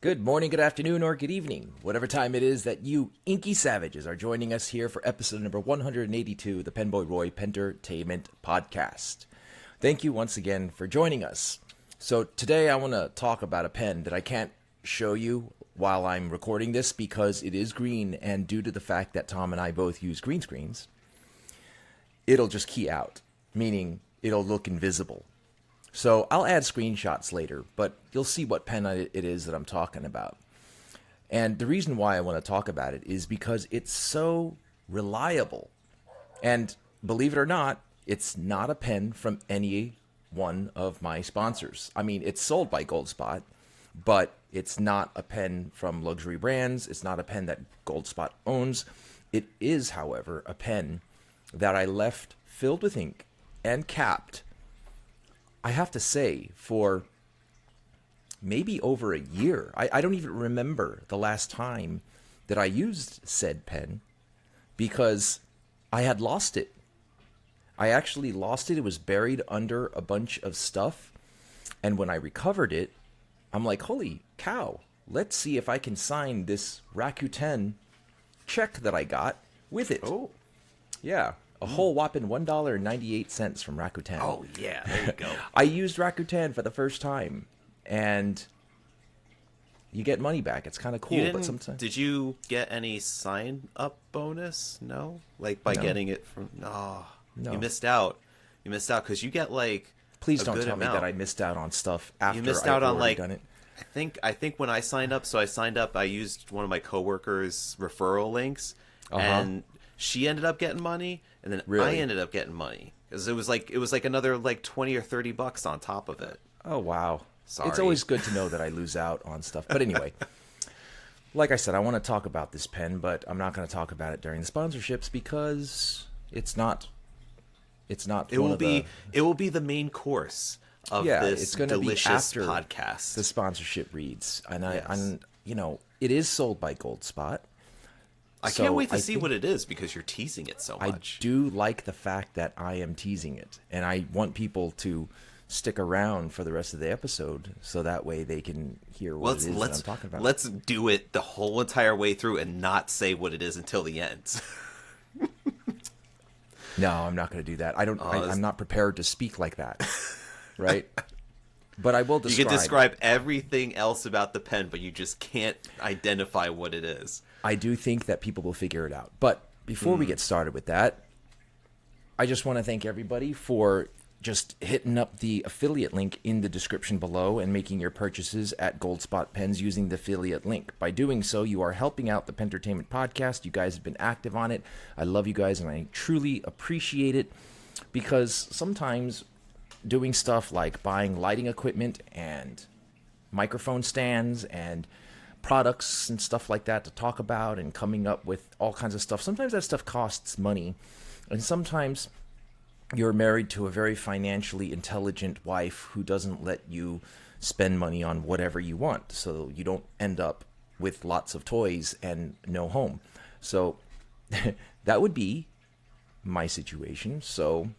Good morning, good afternoon, or good evening, whatever time it is that you inky savages are joining us here for episode number 182 of the PenBoyRoy Pentertainment Podcast. Thank you once again for joining us. So today I want to talk about a pen that I can't show you while I'm recording this because it is green, and due to the fact that Tom and I both use green screens, it'll just key out, meaning it'll look invisible. So I'll add screenshots later, but you'll see what pen it is that I'm talking about. And the reason why I want to talk about it is because it's so reliable. And believe it or not, it's not a pen from any one of my sponsors. I mean, it's sold by Goldspot, but it's not a pen from luxury brands. It's not a pen that Goldspot owns. It is, however, a pen that I left filled with ink and capped, I have to say, for maybe over a year. I don't even remember the last time that I used said pen because I had lost it. I actually lost it. It was buried under a bunch of stuff. And when I recovered it, I'm like, holy cow, let's see if I can sign this Rakuten check that I got with it. Oh. Yeah. A whole whopping $1.98 from Rakuten. Oh, yeah, there you go. I used Rakuten for the first time, and you get money back. It's kind of cool, but sometimes... Did you get any sign-up bonus? No? Like, by getting it from... No. You missed out. You missed out, because you get, like, Please don't tell me that I missed out on stuff after you missed out I've on, like, done it. I think when I signed up, I used one of my coworkers' referral links, and she ended up getting money, and then I ended up getting money because it was like another like $20 or $30 on top of it. Oh wow! Sorry. It's always good to know that I lose out on stuff. But anyway, like I said, I want to talk about this pen, but I'm not going to talk about it during the sponsorships because it's not. It will be the main course of this it's gonna delicious be after podcast. The sponsorship reads, and Yes. it is sold by Goldspot. I can't wait to see what it is because you're teasing it so much. I do like the fact that I am teasing it, and I want people to stick around for the rest of the episode so that way they can hear what it is that I'm talking about. Let's do it the whole entire way through and not say what it is until the end. No, I'm not going to do that. I'm not prepared to speak like that, right? But I will describe. You can describe everything else about the pen, but you just can't identify what it is. I do think that people will figure it out. But before we get started with that, I just want to thank everybody for just hitting up the affiliate link in the description below and making your purchases at Goldspot Pens using the affiliate link. By doing so, you are helping out the Pentertainment Podcast. You guys have been active on it. I love you guys, and I truly appreciate it because sometimes doing stuff like buying lighting equipment and microphone stands and products and stuff like that to talk about and coming up with all kinds of stuff. Sometimes that stuff costs money, and sometimes you're married to a very financially intelligent wife who doesn't let you spend money on whatever you want, so you don't end up with lots of toys and no home. So that would be my situation. So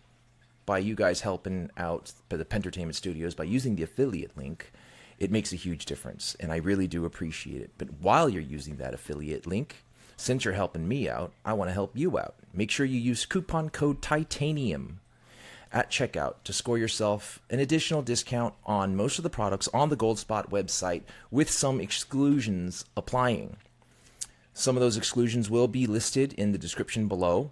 by you guys helping out the Pentertainment Studios by using the affiliate link, it makes a huge difference, and I really do appreciate it. But while you're using that affiliate link, since you're helping me out, I want to help you out. Make sure you use coupon code TITANIUM at checkout to score yourself an additional discount on most of the products on the Goldspot website, with some exclusions applying. Some of those exclusions will be listed in the description below.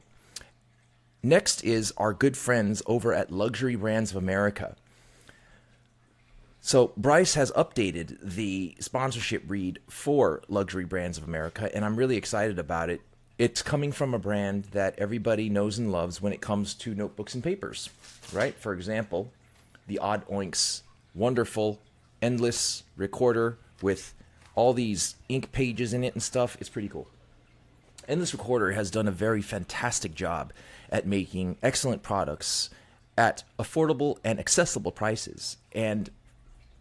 Next is our good friends over at Luxury Brands of America. So Bryce has updated the sponsorship read for Luxury Brands of America, and I'm really excited about it. It's coming from a brand that everybody knows and loves when it comes to notebooks and papers, right? For example, the Odd Oinks wonderful Endless Recorder with all these ink pages in it and stuff. It's pretty cool. Endless Recorder has done a very fantastic job at making excellent products at affordable and accessible prices. And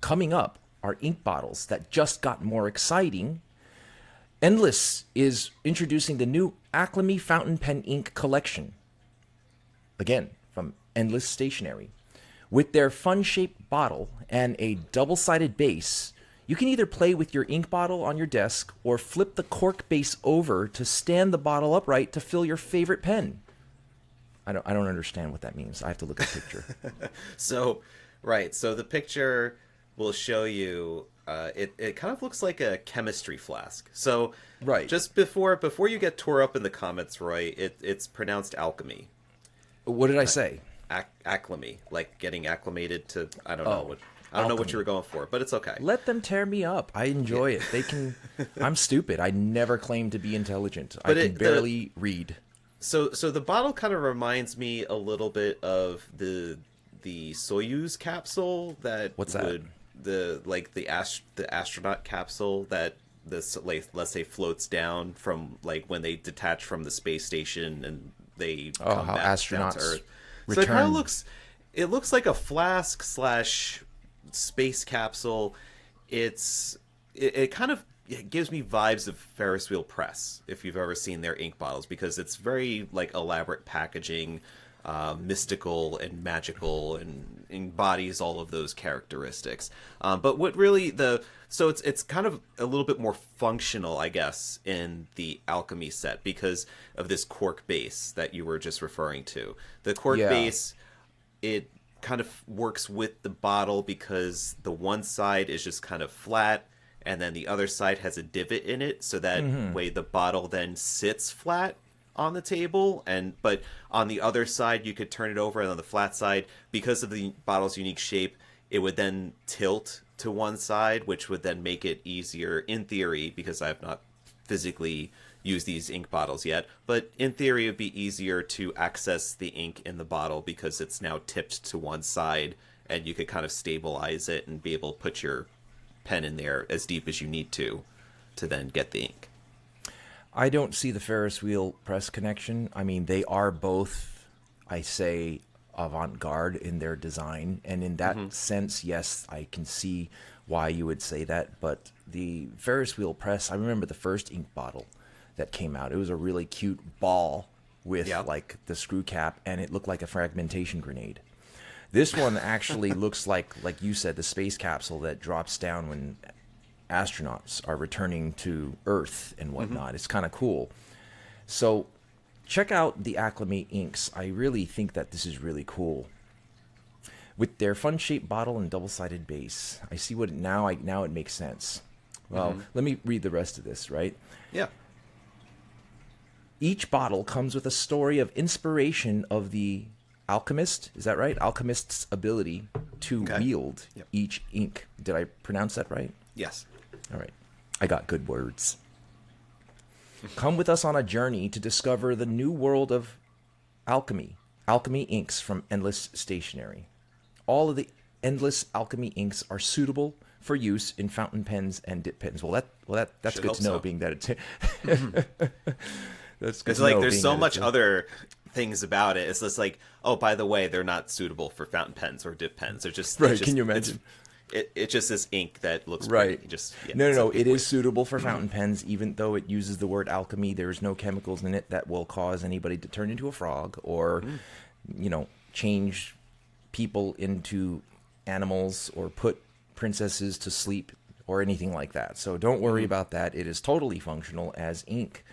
coming up are ink bottles that just got more exciting. Endless is introducing the new Alchemy Fountain Pen Ink collection. Again, from Endless Stationery. With their fun-shaped bottle and a double-sided base, You can either play with your ink bottle on your desk or flip the cork base over to stand the bottle upright to fill your favorite pen. I don't understand what that means. I have to look at the picture. So the picture will show you it kind of looks like a chemistry flask. So right. Just before you get tore up in the comments, Roy, it's pronounced alchemy. What did I say? Acclamy, like getting acclimated to I don't know what you were going for, but it's okay. Let them tear me up. I enjoy it. They can. I'm stupid. I never claimed to be intelligent. But I can barely read. So the bottle kind of reminds me a little bit of the Soyuz capsule that What's that? The astronaut capsule that let's say floats down from like when they detach from the space station and they come back astronauts down to Earth. Return. So it kind of looks like a flask / space capsule. It kind of gives me vibes of Ferris Wheel Press, if you've ever seen their ink bottles, because it's very like elaborate packaging, mystical and magical, and embodies all of those characteristics. But what really so it's kind of a little bit more functional, I guess, in the alchemy set because of this cork base that you were just referring to. The cork base, it kind of works with the bottle because the one side is just kind of flat and then the other side has a divot in it, so that way the bottle then sits flat on the table, but on the other side you could turn it over, and on the flat side, because of the bottle's unique shape, it would then tilt to one side, which would then make it easier in theory, because I have not physically used these ink bottles yet, but in theory it would be easier to access the ink in the bottle because it's now tipped to one side, and you could kind of stabilize it and be able to put your pen in there as deep as you need to then get the ink. I don't see the Ferris wheel press connection. I mean, they are both, I say, avant-garde in their design, and in that sense, yes, I can see why you would say that. But the Ferris wheel press, I remember the first ink bottle that came out. It was a really cute ball with like the screw cap, and it looked like a fragmentation grenade. This one actually looks like you said, the space capsule that drops down when astronauts are returning to Earth and whatnot. It's kind of cool. So check out the Alchemy inks. I really think that this is really cool. With their fun-shaped bottle and double-sided base. I see what now it makes sense. Well, let me read the rest of this, right? Yeah. Each bottle comes with a story of inspiration of the alchemist, is that right? Alchemist's ability to wield each ink. Did I pronounce that right? Yes. All right. I got good words. Come with us on a journey to discover the new world of alchemy. Alchemy inks from Endless Stationery. All of the Endless Alchemy inks are suitable for use in fountain pens and dip pens. That's good to know, being that it's that's good. It's like there's so much other things about it. It's just like, oh, by the way, they're not suitable for fountain pens or dip pens. They're just right. Can you imagine? It's just this ink that looks right. Pretty. Just no. It is suitable for fountain pens, even though it uses the word alchemy. There's no chemicals in it that will cause anybody to turn into a frog or, change people into animals or put princesses to sleep or anything like that. So don't worry about that. It is totally functional as ink.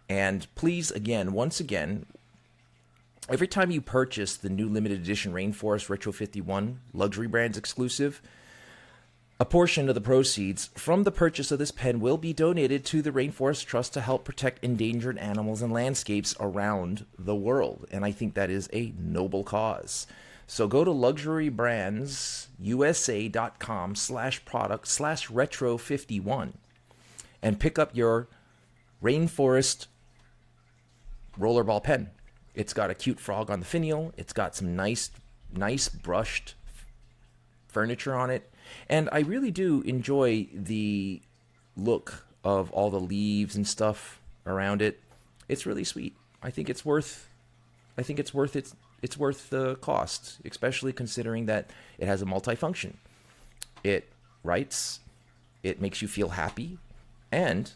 And please, once again, every time you purchase the new limited edition Rainforest Retro 51 luxury brands exclusive, a portion of the proceeds from the purchase of this pen will be donated to the Rainforest Trust to help protect endangered animals and landscapes around the world. And I think that is a noble cause. So go to luxurybrands.usa.com/product/retro51 and pick up your Rainforest rollerball pen. It's got a cute frog on the finial. It's got some nice brushed furniture on it. And I really do enjoy the look of all the leaves and stuff around it. It's really sweet. I think it's worth the cost, especially considering that it has a multifunction. It writes, it makes you feel happy, and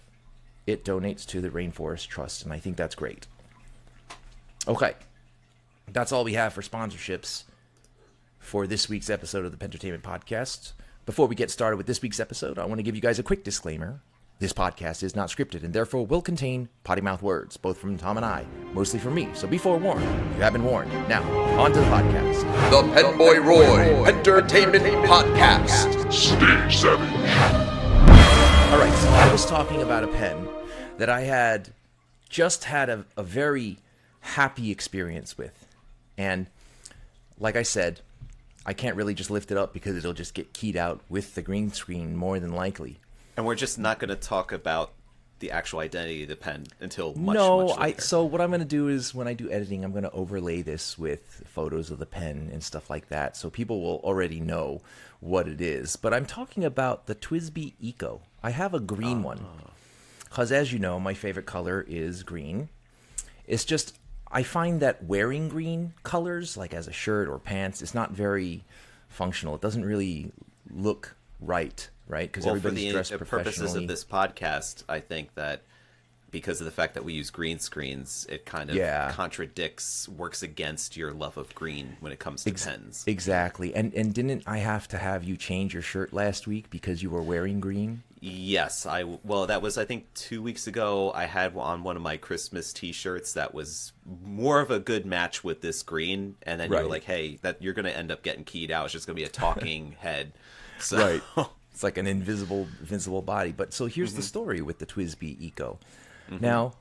it donates to the Rainforest Trust, and I think that's great. Okay, that's all we have for sponsorships for this week's episode of the Pentertainment Podcast. Before we get started with this week's episode, I want to give you guys a quick disclaimer. This podcast is not scripted and therefore will contain potty mouth words, both from Tom and I, mostly from me. So be forewarned. You have been warned. Now, on to the podcast. The PenBoyRoy Entertainment Podcast. Stage 7. All right, so I was talking about a pen that I had just had a very happy experience with. And like I said, I can't really just lift it up because it'll just get keyed out with the green screen more than likely. And we're just not going to talk about the actual identity of the pen until much later. So what I'm going to do is when I do editing, I'm going to overlay this with photos of the pen and stuff like that, so people will already know what it is. But I'm talking about the TWSBI Eco. I have a green one because, as you know, my favorite color is green. It's just I find that wearing green colors, like as a shirt or pants, is not very functional. It doesn't really look right? Because everybody's dressed professionally. For the purposes of this podcast, I think that because of the fact that we use green screens, it kind of works against your love of green when it comes to pens. Exactly. And didn't I have to have you change your shirt last week because you were wearing green? Yes. That was, I think, 2 weeks ago. I had on one of my Christmas t-shirts that was more of a good match with this green. And then you were like, hey, that you're going to end up getting keyed out. It's just going to be a talking head. So. Right. It's like an invincible body. But so here's the story with the TWSBI Eco. Now,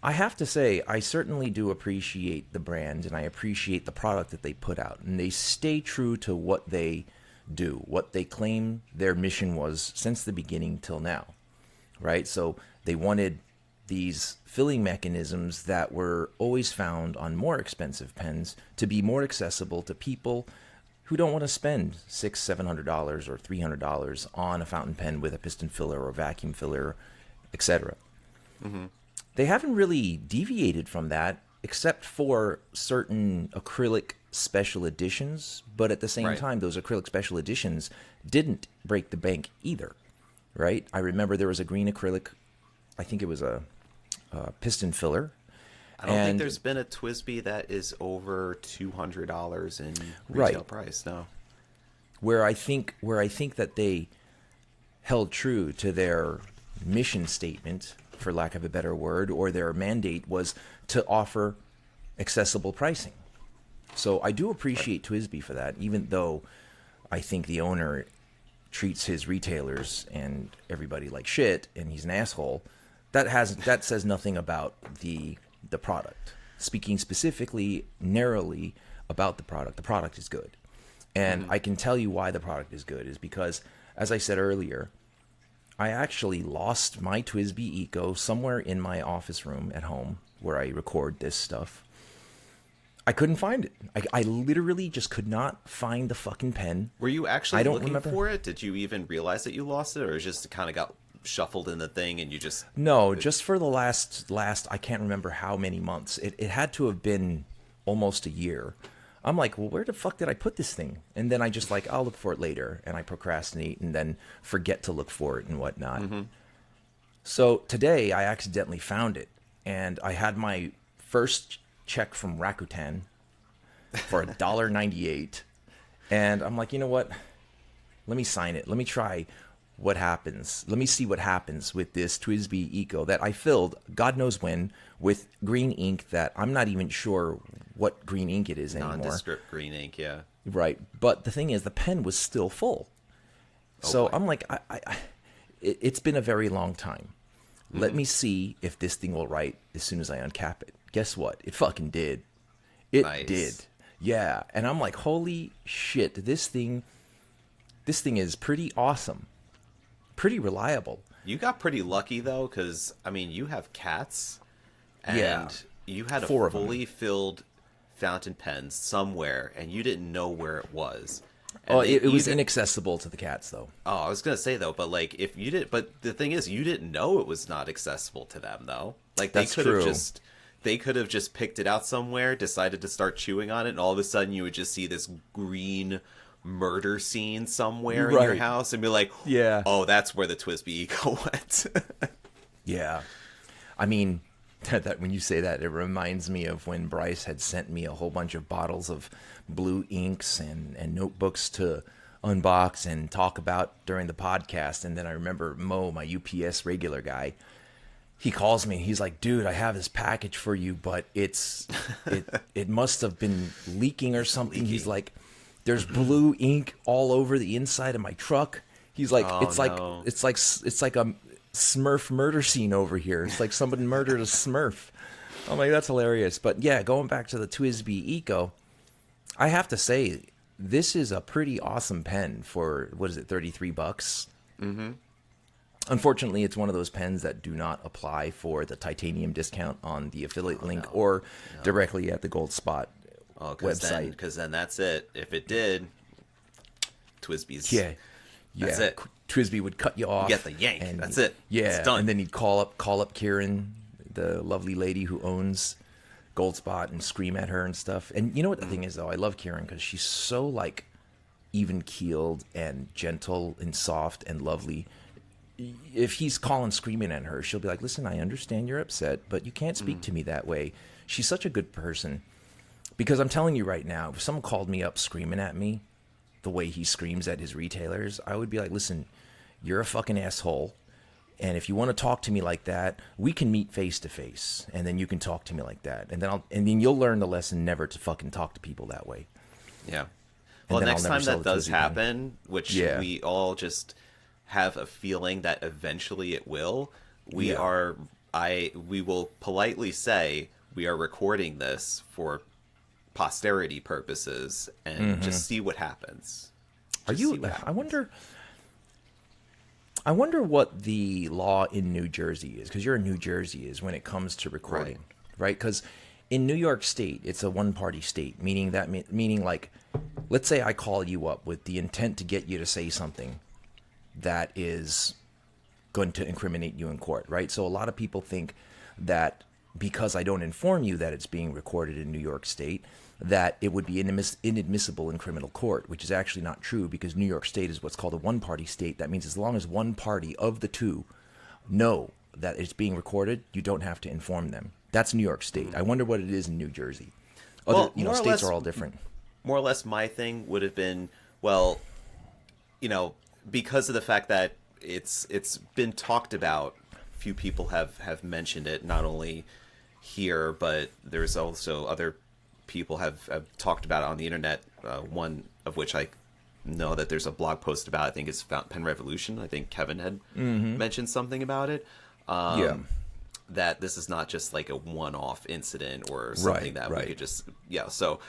I have to say, I certainly do appreciate the brand, and I appreciate the product that they put out. And they stay true to what they do, what they claim their mission was since the beginning till now, right? So they wanted these filling mechanisms that were always found on more expensive pens to be more accessible to people who don't want to spend $600-$700 or $300 on a fountain pen with a piston filler or vacuum filler, etc. They haven't really deviated from that except for certain acrylic special editions, but at the same time, those acrylic special editions didn't break the bank either, right? I remember there was a green acrylic, I think it was a piston filler. I don't think there's been a TWSBI that is over $200 in retail price, no. Where I think that they held true to their mission statement, for lack of a better word, or their mandate was to offer accessible pricing. So I do appreciate TWSBI for that, even though I think the owner treats his retailers and everybody like shit, and he's an asshole. That says nothing about the product. Speaking specifically, narrowly about the product is good. And I can tell you why the product is good is because, as I said earlier, I actually lost my TWSBI Eco somewhere in my office room at home where I record this stuff. I couldn't find it. I literally just could not find the fucking pen. Were you actually looking for it? Did you even realize that you lost it, or it just kind of got shuffled in the thing and you just... No, just for the last I can't remember how many months. It had to have been almost a year. I'm like, well, where the fuck did I put this thing? And then I just like, I'll look for it later. And I procrastinate and then forget to look for it and whatnot. So today I accidentally found it. And I had my first check from Rakuten for $1.98. And I'm like, you know what? Let me sign it. Let me try what happens. Let me see what happens with this TWSBI Eco that I filled, God knows when, with green ink that I'm not even sure what green ink it is anymore. Nondescript green ink, yeah. Right. But the thing is, the pen was still full. So I'm like, it's been a very long time. Let me see if this thing will write as soon as I uncap it. Guess what? It fucking did. It did. Yeah. And I'm like, holy shit, this thing is pretty awesome. Pretty reliable. You got pretty lucky though, because I mean, you have cats, and you had a fully filled fountain pen somewhere, and you didn't know where it was. And it was inaccessible to the cats, though. Oh, I was gonna say though, but like if you did, but the thing is, you didn't know it was not accessible to them though. Like they could have just picked it out somewhere, decided to start chewing on it, and all of a sudden you would just see this green murder scene somewhere in your house and be like, oh, that's where the TWSBI Eco went. Yeah. I mean, that when you say that, it reminds me of when Bryce had sent me a whole bunch of bottles of blue inks and notebooks to unbox and talk about during the podcast. And then I remember Mo, my UPS regular guy, he calls me. He's like, dude, I have this package for you, but it must have been leaking or something. He's like, there's blue ink all over the inside of my truck. He's like, it's like a Smurf murder scene over here. It's like somebody murdered a Smurf. I'm like, that's hilarious. But yeah, going back to the TWSBI Eco, I have to say, this is a pretty awesome pen for, what is it, $33? Mm-hmm. Unfortunately, it's one of those pens that do not apply for the titanium discount on the affiliate link or directly at the Gold Spot website. Because then that's it. If it did, TWSBI's. Yeah. That's it. TWSBI would cut you off. You get the yank. And that's it. Yeah. It's done. And then he'd call up Kieran, the lovely lady who owns Gold Spot, and scream at her and stuff. And you know what the thing is, though? I love Kieran because she's so, like, even-keeled and gentle and soft and lovely. If he's calling, screaming at her, she'll be like, listen, I understand you're upset, but you can't speak to me that way. She's such a good person. Because I'm telling you right now, if someone called me up screaming at me the way he screams at his retailers, I would be like, listen, you're a fucking asshole. And if you want to talk to me like that, we can meet face to face, and then you can talk to me like that. And then you'll learn the lesson never to fucking talk to people that way. Yeah. Well, next time that does happen, which we all just have a feeling that eventually it will, we will politely say we are recording this for posterity purposes and just see what happens. I wonder what the law in New Jersey is, because you're in New Jersey, is when it comes to recording, right? Because in New York State, it's a one-party state, meaning like, let's say I call you up with the intent to get you to say something that is going to incriminate you in court, right? So a lot of people think that because I don't inform you that it's being recorded in New York State, that it would be inadmissible in criminal court, which is actually not true, because New York State is what's called a one-party state. That means as long as one party of the two know that it's being recorded, you don't have to inform them. That's New York State. I wonder what it is in New Jersey. States are all different. More or less my thing would have been, because of the fact that it's been talked about, few people have mentioned it, not only here, but there's also other people have talked about it on the internet, one of which I know that there's a blog post about. I think it's Pen Revolution. I think Kevin had mentioned something about it. That this is not just like a one-off incident or something we could just so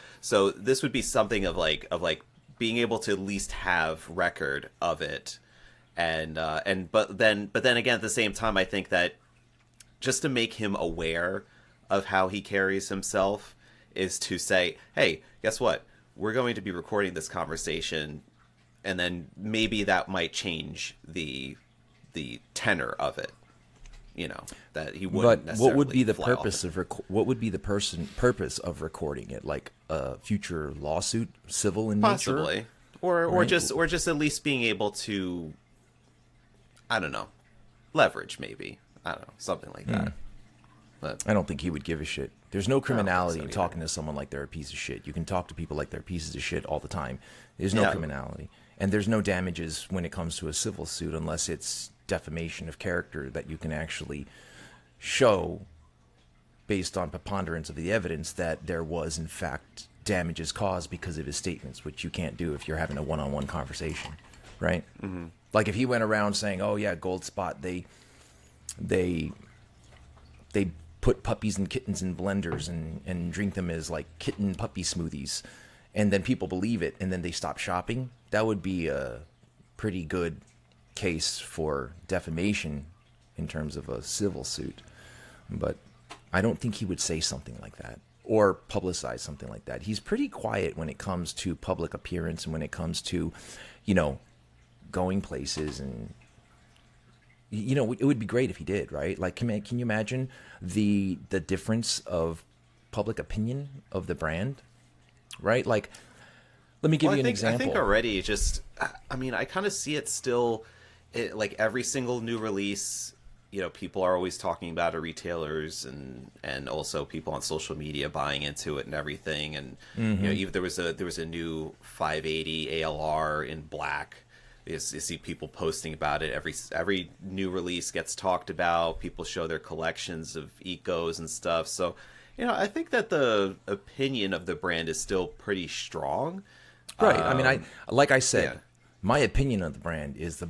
this would be something of like being able to at least have record of it, but then again at the same time, I think that just to make him aware of how he carries himself is to say, hey, guess what? We're going to be recording this conversation, and then maybe that might change the tenor of it. That he wouldn't. But what would be the purpose of what would be the purpose of recording it? Like a future lawsuit, civil in nature, possibly, or just at least being able to, I don't know, leverage maybe. I don't know, something like that. But I don't think he would give a shit. There's no criminality in talking to someone like they're a piece of shit. You can talk to people like they're pieces of shit all the time. There's no criminality. And there's no damages when it comes to a civil suit unless it's defamation of character that you can actually show based on preponderance of the evidence that there was, in fact, damages caused because of his statements, which you can't do if you're having a one-on-one conversation, right? Mm-hmm. Like if he went around saying, oh, yeah, Gold Spot, they put puppies and kittens in blenders and drink them as like kitten puppy smoothies, and then people believe it and then they stop shopping, that would be a pretty good case for defamation in terms of a civil suit. But I don't think he would say something like that or publicize something like that. He's pretty quiet when it comes to public appearance and when it comes to, going places. And it would be great if he did, right? Like, can you imagine the difference of public opinion of the brand, right? Like, let me give you an example. I think already I kind of see it still, like every single new release people are always talking about it, retailers and also people on social media buying into it and everything. And even there was a new 580 ALR in black. You see people posting about it. Every new release gets talked about. People show their collections of ecos and stuff. So, I think that the opinion of the brand is still pretty strong. Right. I mean, like I said, my opinion of the brand is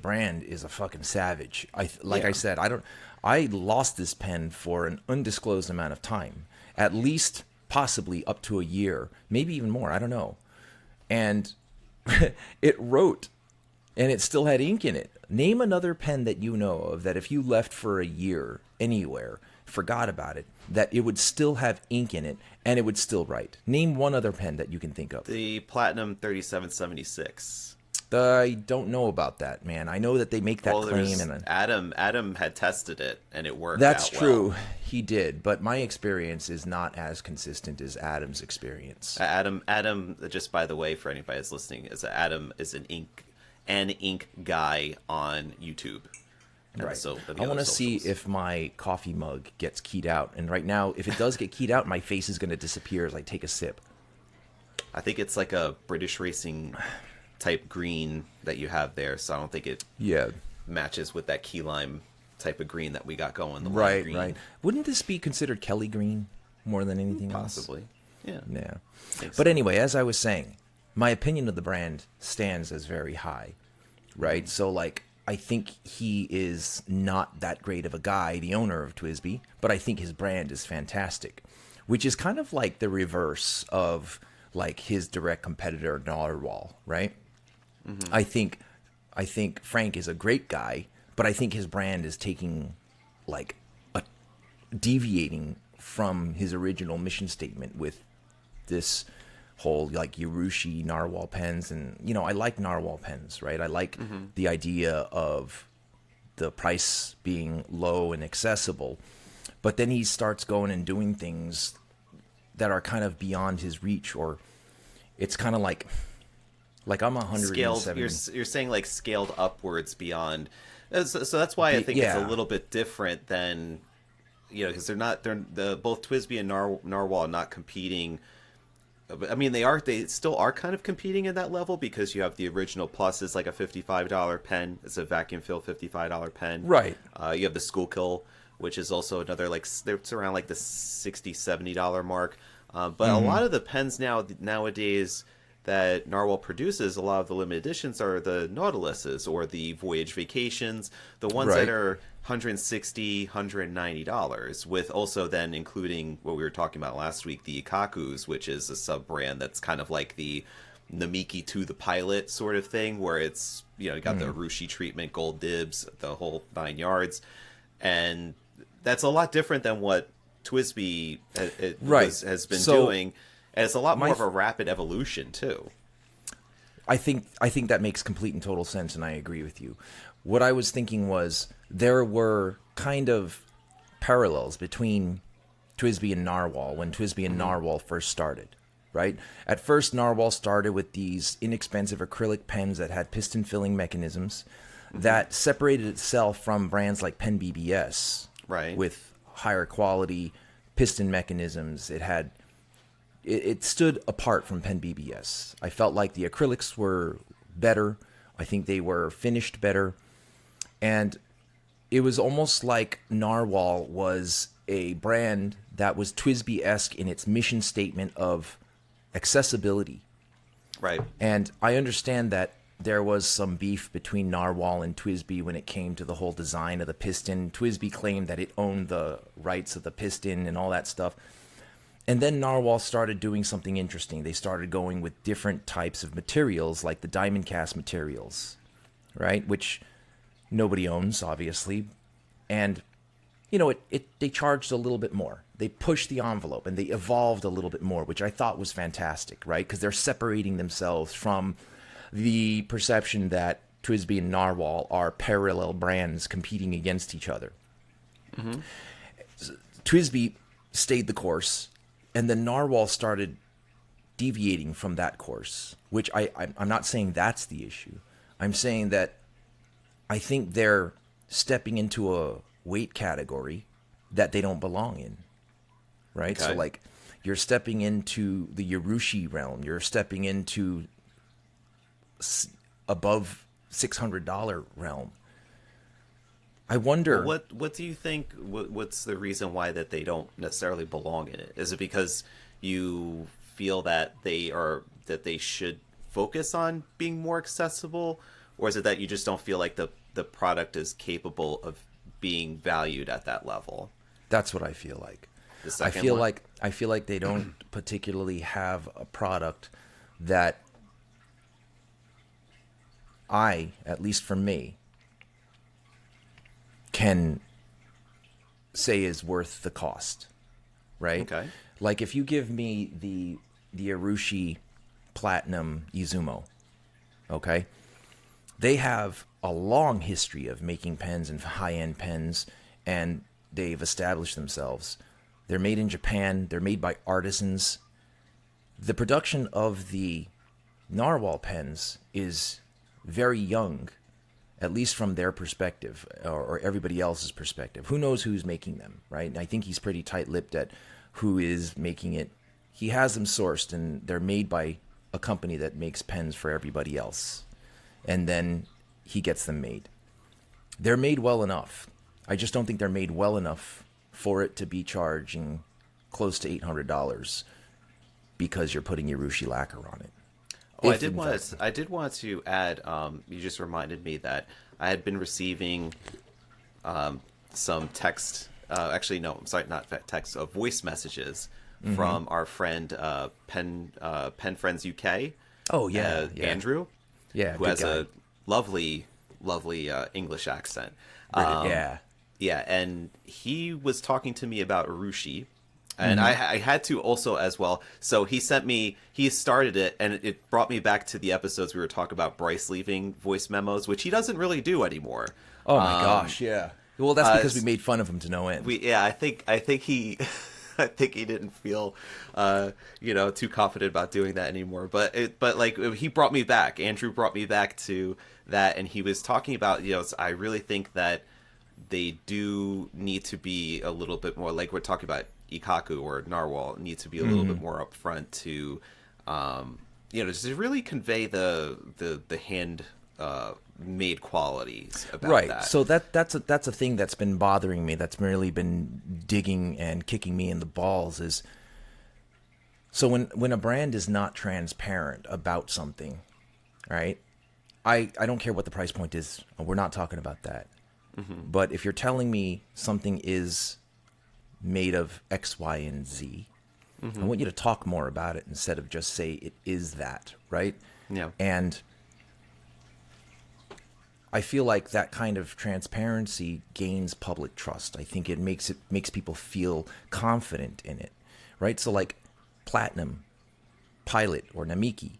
a fucking savage. I said, I lost this pen for an undisclosed amount of time, at least possibly up to a year, maybe even more. I don't know. And it wrote, and it still had ink in it. Name another pen that you know of that if you left for a year anywhere, forgot about it, that it would still have ink in it and it would still write. Name one other pen that you can think of. The Platinum 3776. I don't know about that, man. I know that they make that claim. And Adam had tested it and it worked. That's out true. Well. He did, but my experience is not as consistent as Adam's experience. Adam, just by the way, for anybody that's listening, Adam is an ink guy on YouTube. Right. So I want to see if my coffee mug gets keyed out. And right now, if it does get keyed out, my face is going to disappear as I take a sip. I think it's like a British racing type green that you have there. So I don't think it matches with that key lime type of green that we got going. The lime green. Right. Wouldn't this be considered Kelly green more than anything else? Possibly. Yeah. Yeah. But anyway, as I was saying, my opinion of the brand stands as very high. Right. So like, I think he is not that great of a guy, the owner of TWSBI, but I think his brand is fantastic, which is kind of like the reverse of like his direct competitor Narwhal, right? Mm-hmm. I think Frank is a great guy, but I think his brand is taking like deviating from his original mission statement with this whole like Urushi Narwhal pens. And I like Narwhal pens, right? I like the idea of the price being low and accessible, but then he starts going and doing things that are kind of beyond his reach, or it's kind of like I'm 170. You're saying like scaled upwards beyond. So that's why I think it's a little bit different than because they're both TWSBI and Narwhal are not competing. I mean, they still are kind of competing at that level, because you have the original Plus is like a $55 pen. It's a vacuum fill $55 pen. Right. You have the Schuylkill, which is also another it's around like the $60, $70 mark. But a lot of the pens nowadays that Narwhal produces, a lot of the limited editions are the Nautiluses or the Voyage Vacations, the ones that are $160, $190, with also then including what we were talking about last week, the Ikakus, which is a sub-brand that's kind of like the Namiki to the Pilot sort of thing, where it's, you got the Urushi treatment, gold dibs, the whole 9 yards. And that's a lot different than what TWSBI has been doing. And it's a lot more of a rapid evolution, too. I think that makes complete and total sense, and I agree with you. What I was thinking was there were kind of parallels between TWSBI and Narwhal when TWSBI and Narwhal first started, right? At first, Narwhal started with these inexpensive acrylic pens that had piston filling mechanisms that separated itself from brands like PenBBS, right, with higher quality piston mechanisms. It stood apart from PenBBS. I felt like the acrylics were better. I think they were finished better. And it was almost like Narwhal was a brand that was TWSBI-esque in its mission statement of accessibility. Right. And I understand that there was some beef between Narwhal and TWSBI when it came to the whole design of the piston. TWSBI claimed that it owned the rights of the piston and all that stuff. And then Narwhal started doing something interesting. They started going with different types of materials, like the diamond cast materials, right? Which nobody owns, obviously. And, they charged a little bit more. They pushed the envelope and they evolved a little bit more, which I thought was fantastic, right? Because they're separating themselves from the perception that TWSBI and Narwhal are parallel brands competing against each other. Mm-hmm. TWSBI stayed the course. And then Narwhal started deviating from that course, which I'm not saying that's the issue. I'm saying that I think they're stepping into weight category that they don't belong in, right? Okay. So like you're stepping into the Urushi realm. You're stepping into above $600 realm. I wonder. Well, what do you think? What's the reason why that they don't necessarily belong in it? Is it because you feel that they should focus on being more accessible, or is it that you just don't feel like the product is capable of being valued at that level? That's what I feel like. The second I feel like they don't particularly have a product that at least for me, can say is worth the cost, right? Okay. Like if you give me the Urushi Platinum Izumo, okay? They have a long history of making pens and high-end pens, and they've established themselves. They're made in Japan. They're made by artisans. The production of the Narwhal pens is very young, at least from their perspective, or everybody else's perspective. Who knows who's making them, right? And I think he's pretty tight-lipped at who is making it. He has them sourced, and they're made by a company that makes pens for everybody else. And then he gets them made. They're made well enough. I just don't think they're made well enough for it to be charging close to $800 because you're putting Urushi lacquer on it. Oh, I did want to add. You just reminded me that I had been receiving some text. Actually, no, I'm sorry, not text. Voice messages from our friend Pen Friends UK. Oh yeah, Andrew. Yeah, who has guy. a lovely English accent. Yeah. Yeah, and he was talking to me about Urushi. And I had to also as well. So he started it, and it brought me back to the episodes we were talking about Bryce leaving voice memos, which he doesn't really do anymore. Oh my gosh, yeah. Well, that's because we made fun of him to no end. I think he, I think he didn't feel, too confident about doing that anymore. But he brought me back. Andrew brought me back to that, and he was talking about, I really think that they do need to be a little bit more, like we're talking about Ikaku or Narwhal, need to be a little bit more upfront to, just to really convey the hand made qualities about that. So that's a thing that's been bothering me. That's really been digging and kicking me in the balls. Is so when a brand is not transparent about something, right? I don't care what the price point is. We're not talking about that. But if you're telling me something is made of X, Y, and Z, I want you to talk more about it instead of just say it is that, right? Yeah. And I feel like that kind of transparency gains public trust. I think it makes people feel confident in it, right? So like Platinum, Pilot, or Namiki,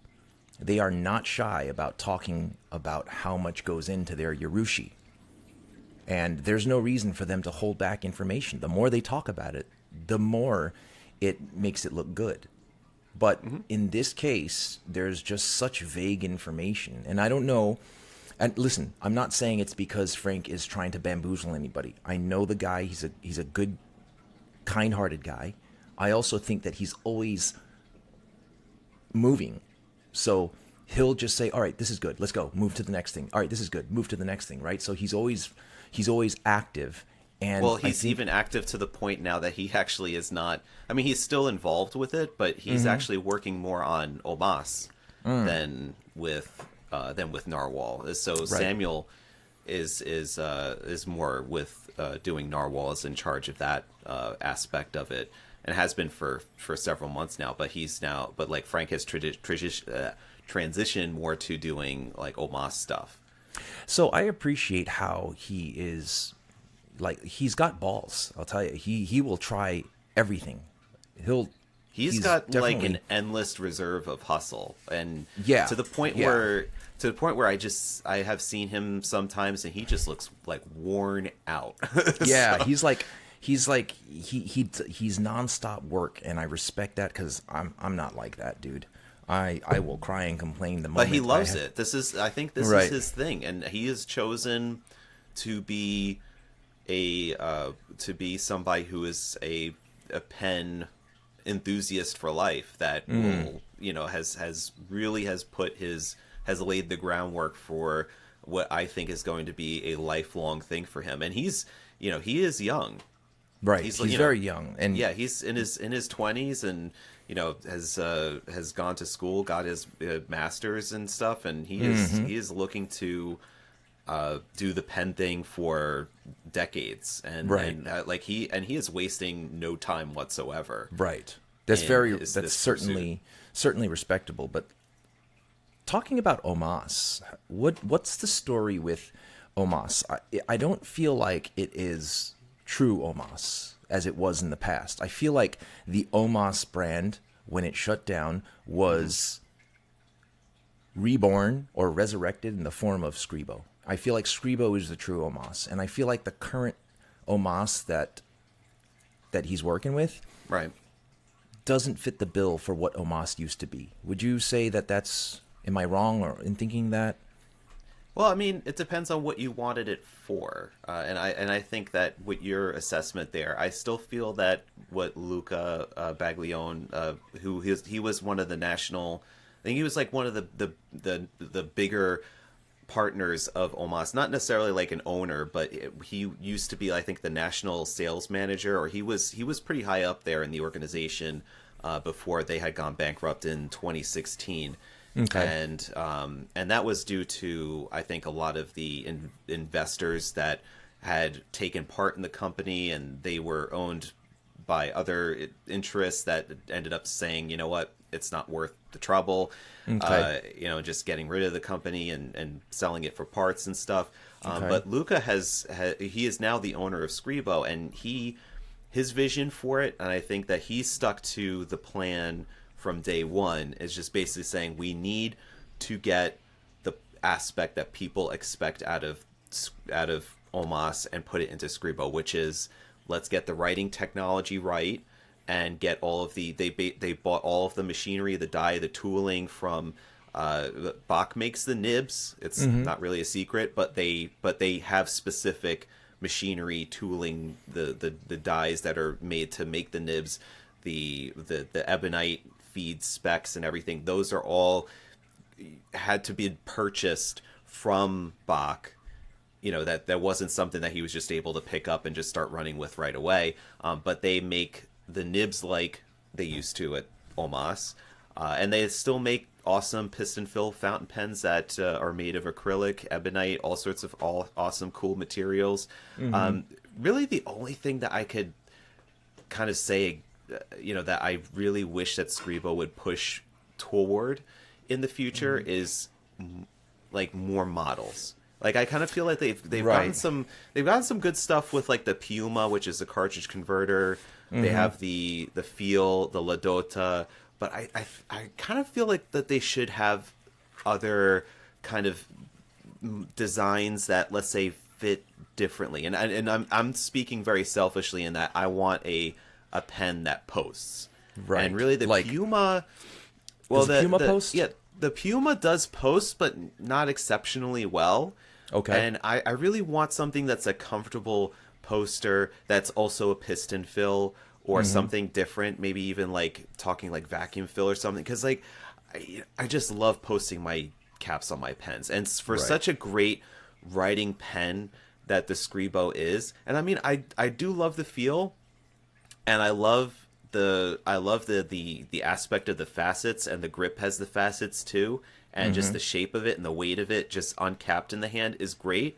they are not shy about talking about how much goes into their Urushi. And there's no reason for them to hold back information. The more they talk about it, the more it makes it look good. But in this case, there's just such vague information. And I don't know. And listen, I'm not saying it's because Frank is trying to bamboozle anybody. I know the guy. He's a good, kind-hearted guy. I also think that he's always moving. So he'll just say, all right, this is good. Let's go. Move to the next thing. All right, this is good. Move to the next thing, right? So he's always active. And well, he's even active to the point now that he actually is not. I mean, he's still involved with it, but he's actually working more on Omas than with Narwhal. So right. Samuel is more with doing Narwhal, is in charge of that aspect of it, and has been for several months now. But like Frank has transitioned more to doing like Omas stuff. So I appreciate how he is, like, he's got balls. I'll tell you, he will try everything. He's got definitely like an endless reserve of hustle, and yeah, to the point where I have seen him sometimes, and he just looks like worn out. Yeah, so. he's nonstop work, and I respect that because I'm not like that, dude. I will cry and complain the moment. But he loves it. I think this right. is his thing, and he has chosen to be to be somebody who is a pen enthusiast for life that will, has laid the groundwork for what I think is going to be a lifelong thing for him. And he's, he is young. Right. He's very young. And yeah, he's in his 20s and, has gone to school, got his master's and stuff. And he is looking to do the pen thing for decades. And, he is wasting no time whatsoever. Right. That's certainly respectable. But talking about Omas, what's the story with Omas? I don't feel like it is true Omas as it was in the past. I feel like the Omas brand, when it shut down, was reborn or resurrected in the form of Scribo. I feel like Scribo is the true Omas, and I feel like the current Omas that he's working with, right, doesn't fit the bill for what Omas used to be. Would you say that's? Am I wrong or in thinking that? Well, I mean, it depends on what you wanted it for, and I think that with your assessment there, I still feel that what Luca Baglione, he was one of the national, I think he was like one of the bigger partners of Omas, not necessarily like an owner, but he used to be, I think, the national sales manager, or he was pretty high up there in the organization before they had gone bankrupt in 2016. Okay. And that was due to, I think, a lot of the investors that had taken part in the company, and they were owned by other interests that ended up saying, you know what, it's not worth the trouble, just getting rid of the company and selling it for parts and stuff. But Luca he is now the owner of Scribo, and his vision for it, and I think that he stuck to the plan from day one, is just basically saying we need to get the aspect that people expect out of Omas and put it into Scribo, which is, let's get the writing technology right and get all of they bought all of the machinery, the die, the tooling from Bach makes the nibs. It's not really a secret, but they have specific machinery tooling, the dies that are made to make the nibs, the ebonite feed specs and everything. Those are all had to be purchased from Bach. That wasn't something that he was just able to pick up and just start running with right away. But they make the nibs like they used to at Omas, and they still make awesome piston fill fountain pens that are made of acrylic, ebonite, all sorts of awesome cool materials. Really, the only thing that I could kind of say, that I really wish that Scribo would push toward in the future is like more models. Like, I kind of feel like they've gotten some good stuff with like the Piuma, which is a cartridge converter. They have the Feel, the Ladota, but I kind of feel like that they should have other kind of designs that, let's say, fit differently. And I'm speaking very selfishly in that I want a pen that posts. Right. And really the Piuma, well, the Piuma post? Yeah, the Piuma does post, but not exceptionally well. Okay. And I really want something that's a comfortable poster that's also a piston fill or something different, maybe even like talking like vacuum fill or something, because like I just love posting my caps on my pens, and for such a great writing pen that the Scribo is. And I mean, I do love the feel, and I love the aspect of the facets, and the grip has the facets too, and just the shape of it and the weight of it just uncapped in the hand is great.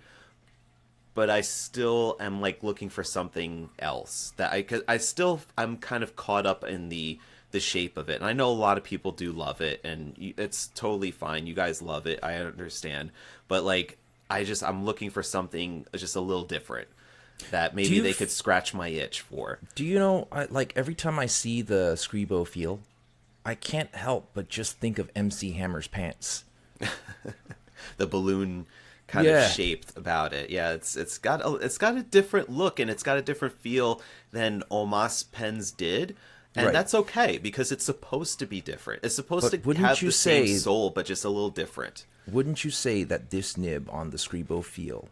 But I still am like looking for something else that I'm kind of caught up in the shape of it. And I know a lot of people do love it, and it's totally fine. You guys love it. I understand. But like, I'm looking for something just a little different that maybe they could scratch my itch for. Do you know, like every time I see the Scribo Feel, I can't help but just think of MC Hammer's pants. The balloon kind of shaped about it. Yeah, it's got a different look, and it's got a different feel than Omas pens did. And that's okay, because it's supposed to be different. It's supposed to have the same soul, but just a little different. Wouldn't you say that this nib on the Scribo Feel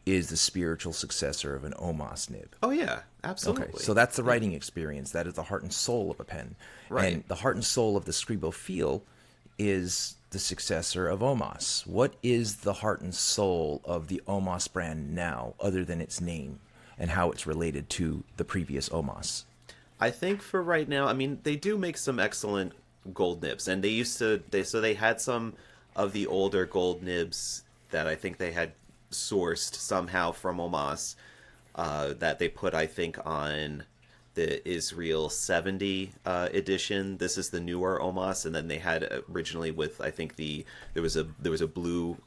is the spiritual successor of an Omas nib. Oh yeah, absolutely. Okay, so that's the writing experience. That is the heart and soul of a pen. Right. And the heart and soul of the Scribo feel is the successor of Omas. What is the heart and soul of the Omas brand now, other than its name and how it's related to the previous Omas? I think for right now, I mean, they do make some excellent gold nibs, and they had some of the older gold nibs that I think they had sourced somehow from Omas that they put, I think, on the Israel 70 edition. This is the newer Omas, and then they had originally with, I think, there was a blue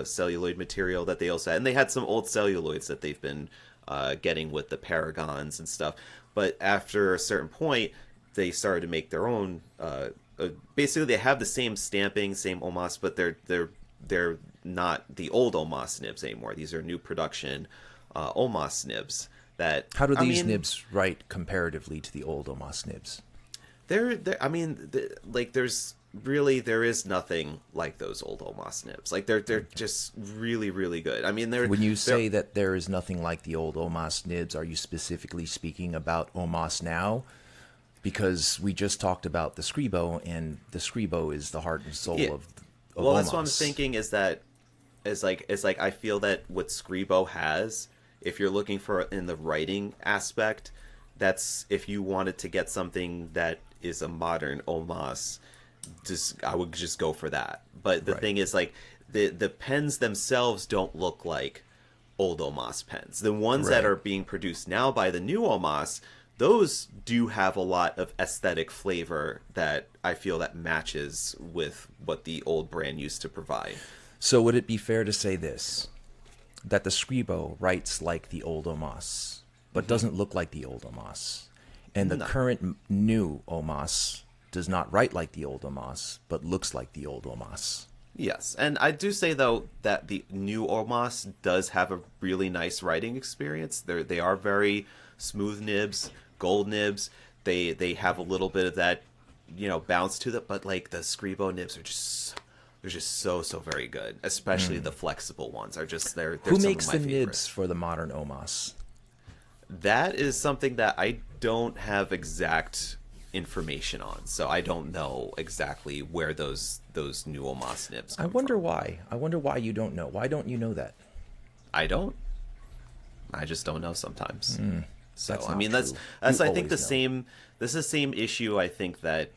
celluloid material that they also had, and they had some old celluloids that they've been getting with the Paragons and stuff. But after a certain point, they started to make their own. Basically, they have the same stamping, same Omas, but they're not the old Omas nibs anymore. These are new production Omas nibs. How do these nibs write comparatively to the old Omas nibs? There is nothing like those old Omas nibs. Like they're just really, really good. I mean, when you say that there is nothing like the old Omas nibs, are you specifically speaking about Omas now? Because we just talked about the Scribo, and the Scribo is the heart and soul of well, Omas. that's what I'm thinking. Is like I feel that what Scribo has, if you're looking for in the writing aspect, that's if you wanted to get something that is a modern Omas, I would just go for that. But the thing is, like, the pens themselves don't look like old Omas pens. The ones that are being produced now by the new Omas, those do have a lot of aesthetic flavor that I feel that matches with what the old brand used to provide. So would it be fair to say this, that the Scribo writes like the old Omas, but doesn't look like the old Omas, and the current new Omas does not write like the old Omas, but looks like the old Omas? Yes, and I do say, though, that the new Omas does have a really nice writing experience. They are very smooth nibs, gold nibs. They have a little bit of that, bounce to them, but like the Scribo nibs are just so very good. Especially the flexible ones are just they're Who some makes of my the favorites. nibs for the modern Omas? That is something that I don't have exact information on, so I don't know exactly where those new Omas nibs come I wonder from. why. I wonder why you don't know. Why don't you know that? I just don't know sometimes. So That's I mean, not that's true. I You think the always know. same. This is the same issue. I think that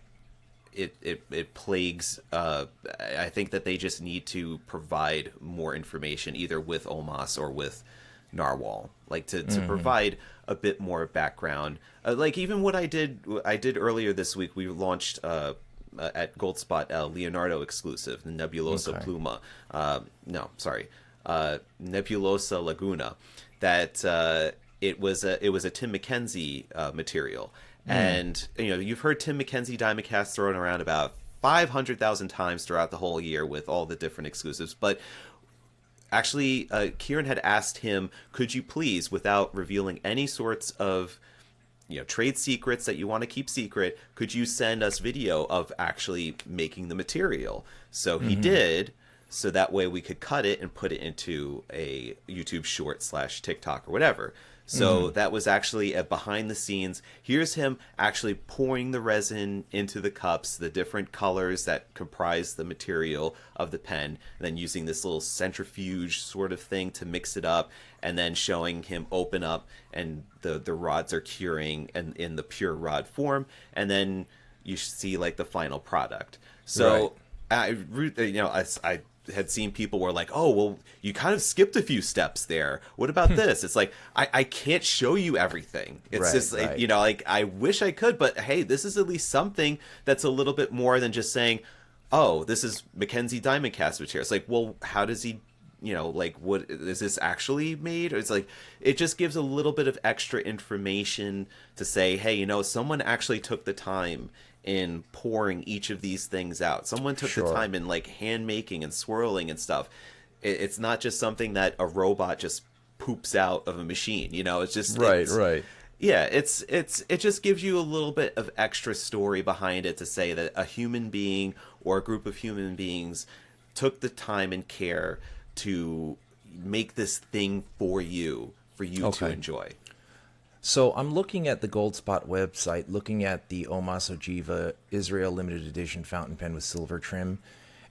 it plagues. I think that they just need to provide more information, either with Omas or with Narwhal, like to provide a bit more background. Like even what I did earlier this week, we launched at Goldspot Leonardo exclusive, the Nebulosa Pluma. Nebulosa Laguna. That it was a Tim McKenzie material, and you've heard Tim McKenzie Diamond Cast thrown around about 500,000 times throughout the whole year with all the different exclusives, but. Actually, Kieran had asked him, could you please, without revealing any sorts of trade secrets that you want to keep secret, could you send us video of actually making the material? So he did, so that way we could cut it and put it into a YouTube short / TikTok or whatever. So that was actually a behind the scenes. Here's him actually pouring the resin into the cups, the different colors that comprise the material of the pen, and then using this little centrifuge sort of thing to mix it up, and then showing him open up, and the rods are curing and in the pure rod form, and then you see like the final product. So I had seen people were like, oh, well, you kind of skipped a few steps there. What about this? It's like, I can't show you everything. It's just, like, I wish I could, but hey, this is at least something that's a little bit more than just saying, oh, this is Mackenzie Diamond Cast material. It's like, well, how does he, what is this actually made? Or it's like, it just gives a little bit of extra information to say, hey, someone actually took the time in pouring each of these things out. Someone took the time in like hand making and swirling and stuff. It's not just something that a robot just poops out of a machine. It's just Right. Yeah, it just gives you a little bit of extra story behind it to say that a human being or a group of human beings took the time and care to make this thing for you to enjoy. So I'm looking at the Goldspot website, looking at the Omas Ojiva Israel limited edition fountain pen with silver trim,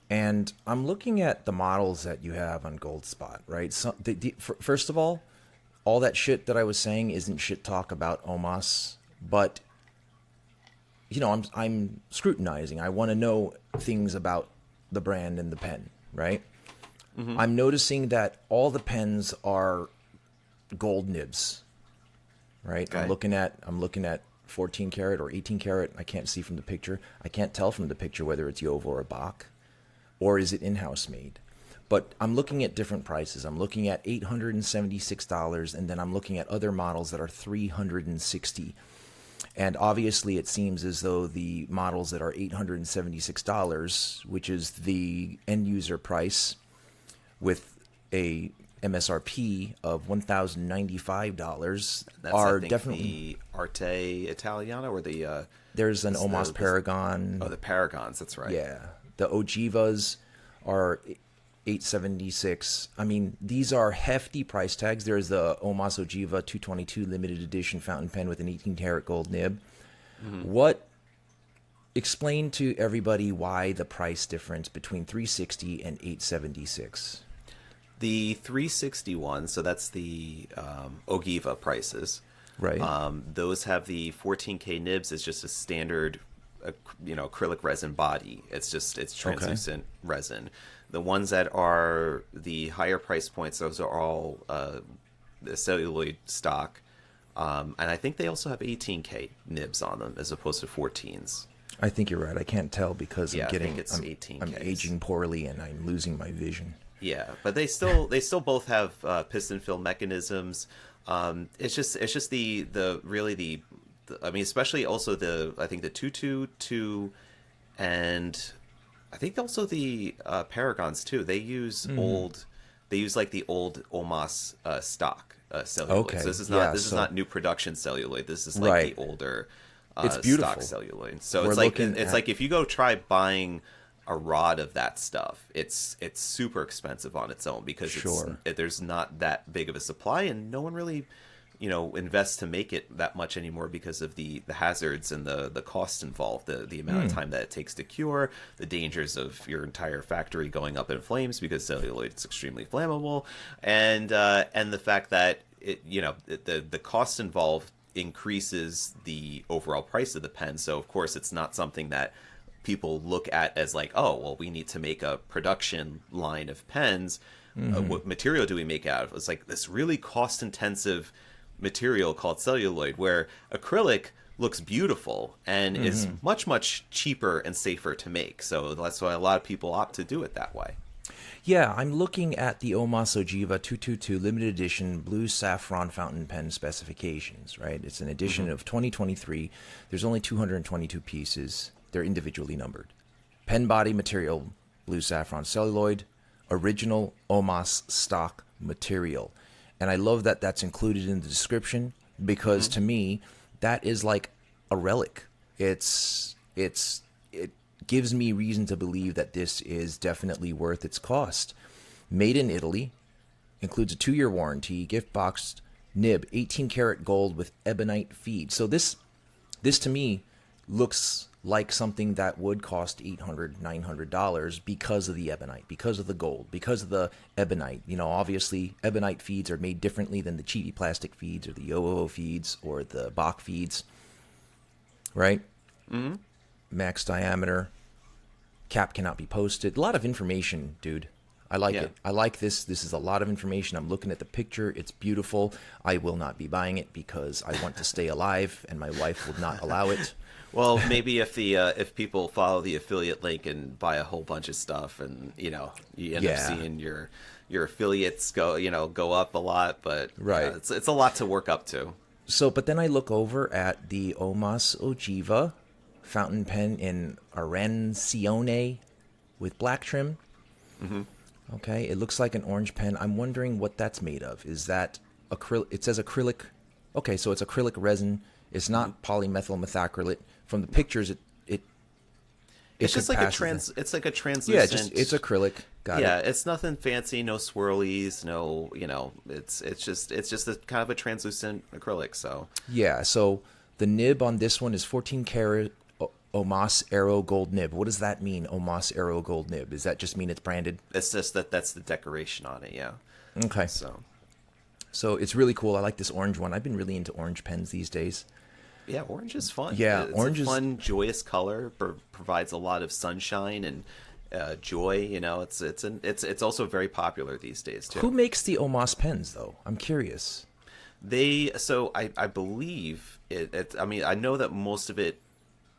and I'm looking at the models that you have on Goldspot, right? So, first of all that shit that I was saying isn't shit talk about Omas, but you know, I'm scrutinizing. I want to know things about the brand and the pen, right? Mm-hmm. I'm noticing that all the pens are gold nibs, right? Okay. I'm looking at 14 karat or 18 karat. I can't see from the picture. I can't tell from the picture whether it's Yovo or Bach, or is it in-house made. But I'm looking at different prices. I'm looking at $876, and then I'm looking at other models that are $360. And obviously, it seems as though the models that are $876, which is the end user price, with a MSRP of $1,095, are definitely the Arte Italiana or the. There's an Omas Paragon. Oh, the Paragons. That's right. Yeah, the Ojivas are $876. I mean, these are hefty price tags. There's the Omas Ojiva 222 limited edition fountain pen with an 18 karat gold nib. Mm-hmm. Explain to everybody why the price difference between 360 and 876. The 361, so that's the Ogiva prices. Right. Those have the 14K nibs. It's just a standard, acrylic resin body. It's translucent resin. The ones that are the higher price points, those are all the celluloid stock. And I think they also have 18K nibs on them as opposed to 14s. I think you're right. I can't tell because I think it's 18Ks. I'm aging poorly and I'm losing my vision. Yeah, but they still both have piston fill mechanisms. It's just I mean, especially also I think the 222 and I think also the Paragons too. They use like the old Omas stock celluloid. Okay. So this is not new production celluloid. This is like the older it's beautiful. Stock celluloid. So it's like if you go try buying a rod of that stuff, it's super expensive on its own because there's not that big of a supply and no one really invests to make it that much anymore because of the hazards and the cost involved, the amount of time that it takes to cure, the dangers of your entire factory going up in flames because celluloid is extremely flammable, and the fact that the cost involved increases the overall price of the pen. So of course it's not something that people look at as like, oh, well, we need to make a production line of pens. What material do we make out of? It's like this really cost-intensive material called celluloid, where acrylic looks beautiful and is much, much cheaper and safer to make. So that's why a lot of people opt to do it that way. Yeah, I'm looking at the Omas Ojiva 222 limited edition blue saffron fountain pen specifications, right? It's an edition of 2023. There's only 222 pieces. They're individually numbered. Pen body material, blue saffron celluloid, original Omas stock material. And I love that that's included in the description because to me, that is like a relic. It gives me reason to believe that this is definitely worth its cost. Made in Italy, includes a 2-year warranty, gift boxed nib, 18 karat gold with ebonite feed. So this to me looks like something that would cost $800, $900 because of the ebonite, because of the gold, because of the ebonite. Obviously, ebonite feeds are made differently than the cheapy plastic feeds or the Yovo feeds or the Bach feeds, right? Mm-hmm. Max diameter, cap cannot be posted. A lot of information, dude. I like it. I like this. This is a lot of information. I'm looking at the picture. It's beautiful. I will not be buying it because I want to stay alive and my wife will not allow it. Well, maybe if people follow the affiliate link and buy a whole bunch of stuff, and you end up seeing your affiliates go up a lot, but right, it's a lot to work up to. So, but then I look over at the Omas Ojiva fountain pen in Arancione with black trim. Mm-hmm. Okay, it looks like an orange pen. I'm wondering what that's made of. Is that acrylic? It says acrylic. Okay, so it's acrylic resin. It's not polymethyl methacrylate. From the pictures, It's just like a it's like a translucent. it's acrylic. Got it. Yeah, it's nothing fancy, no swirlies, no, it's just a kind of a translucent acrylic. So yeah, so the nib on this one is 14 karat Omas Aero Gold nib. What does that mean, Omas Aero Gold nib? Does that just mean it's branded? It's just that's the decoration on it. Yeah. Okay. So it's really cool. I like this orange one. I've been really into orange pens these days. Yeah, orange is fun. Yeah, it's orange a is fun, joyous color. Provides a lot of sunshine and joy. It's also very popular these days too. Who makes the Omas pens though? I'm curious. I believe it. I mean, I know that most of it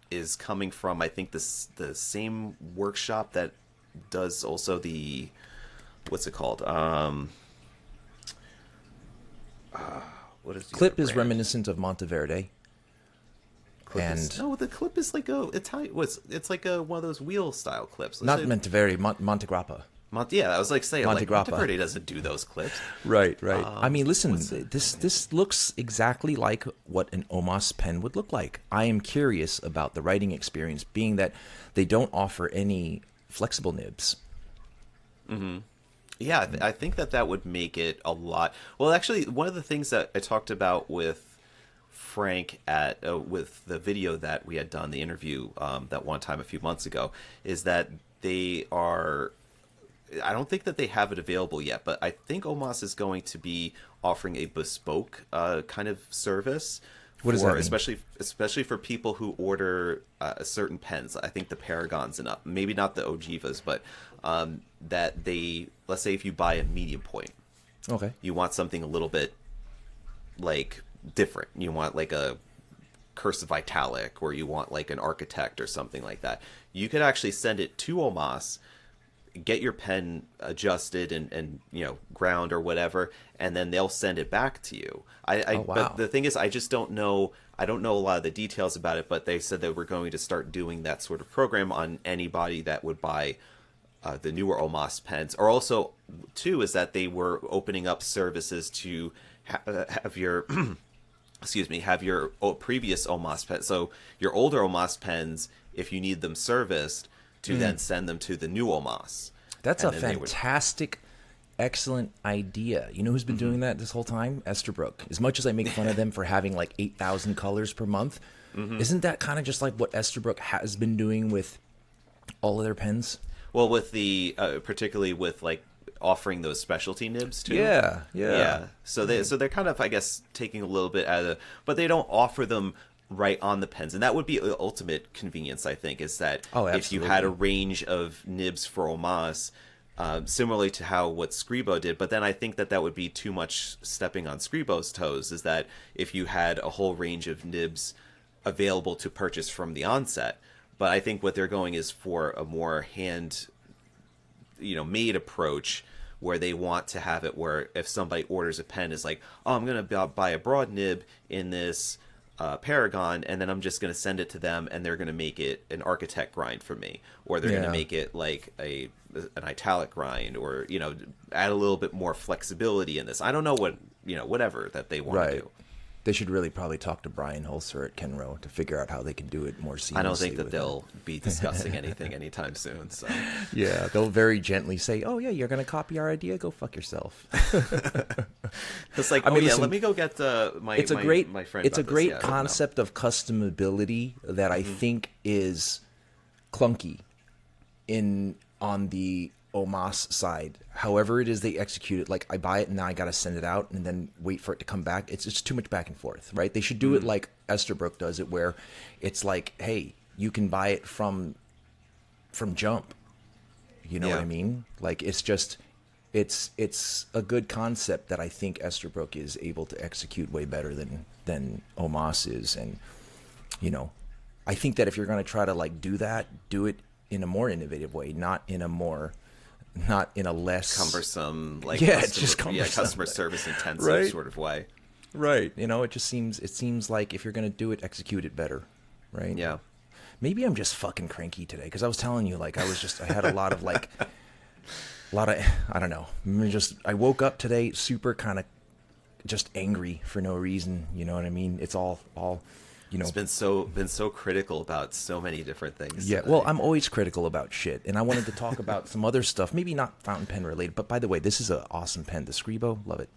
is coming from, I think, the same workshop that does also the, what's it called? What is Clip is reminiscent of Monteverde. No, the clip is like a Italian. It's like one of those wheel style clips. Not Monteverde, Montegrappa. Yeah, I was like saying, like, Montegrappa. Monteverde doesn't do those clips. Right. I mean, listen, this looks exactly like what an Omas pen would look like. I am curious about the writing experience, being that they don't offer any flexible nibs. Mm-hmm. Yeah, I think that would make it a lot. Well, actually, one of the things that I talked about with Frank with the video that we had done, the interview that one time a few months ago, is that they are. I don't think that they have it available yet, but I think Omas is going to be offering a bespoke kind of service. What does that mean? Especially for people who order certain pens. I think the Paragons and up, maybe not the Ogivas, but that they, let's say if you buy a medium point, okay, you want something a little bit like different. You want like a cursive italic, or you want like an architect or something like that. You could actually send it to Omas, get your pen adjusted and ground or whatever, and then they'll send it back to you. Wow. But the thing is, I just don't know. I don't know a lot of the details about it, but they said that we're going to start doing that sort of program on anybody that would buy the newer Omas pens. Or also, too, is that they were opening up services to have your have your previous Omas pen. So your older Omas pens, if you need them serviced, to then send them to the new Omas. That's a fantastic, excellent idea. You know who's been doing that this whole time? Esterbrook. As much as I make fun of them for having like 8,000 colors per month, isn't that kind of just like what Esterbrook has been doing with all of their pens? Well, with the particularly with like offering those specialty nibs too. Yeah. So they're kind of, I guess, taking a little bit out of but they don't offer them right on the pens, and that would be the ultimate convenience, I think, is that if you had a range of nibs for Omas, similarly to what Scribo did, but then I think that would be too much stepping on Scribo's toes, is that if you had a whole range of nibs available to purchase from the onset. But I think what they're going is for a more hand made approach, where they want to have it where if somebody orders a pen, is like, oh, I'm going to buy a broad nib in this Paragon, and then I'm just going to send it to them, and they're going to make it an architect grind for me, or they're going to make it like an italic grind, or add a little bit more flexibility in this. I don't know what whatever that they want to do. They should really probably talk to Brian Holzer at Kenro to figure out how they can do it more seamlessly. I don't think that they'll be discussing anything anytime soon. So yeah, they'll very gently say, "Oh yeah, you're going to copy our idea? Go fuck yourself." It's like, listen, let me go get my friend. It's a great concept of customability that I think is clunky on the Omas side. However it is they execute it, like I buy it and now I got to send it out and then wait for it to come back. It's just too much back and forth, right? They should do it like Esterbrook does it, where it's like, hey, you can buy it from Jump. You know what I mean? Like it's a good concept that I think Esterbrook is able to execute way better than Omas is. And I think that if you're going to try to like do that, do it in a more innovative way, not in a less cumbersome, like customer service intensive sort of way. Right. It seems like if you're going to do it, execute it better. Right. Yeah. Maybe I'm just fucking cranky today, because I was telling you, like, I had a lot of I don't know. I woke up today super kind of just angry for no reason. You know what I mean? It's all It's been so critical about so many different things. Yeah, today. well, I'm always critical about shit, and I wanted to talk about some other stuff, maybe not fountain pen related, but by the way, this is an awesome pen, the Scribo, love it.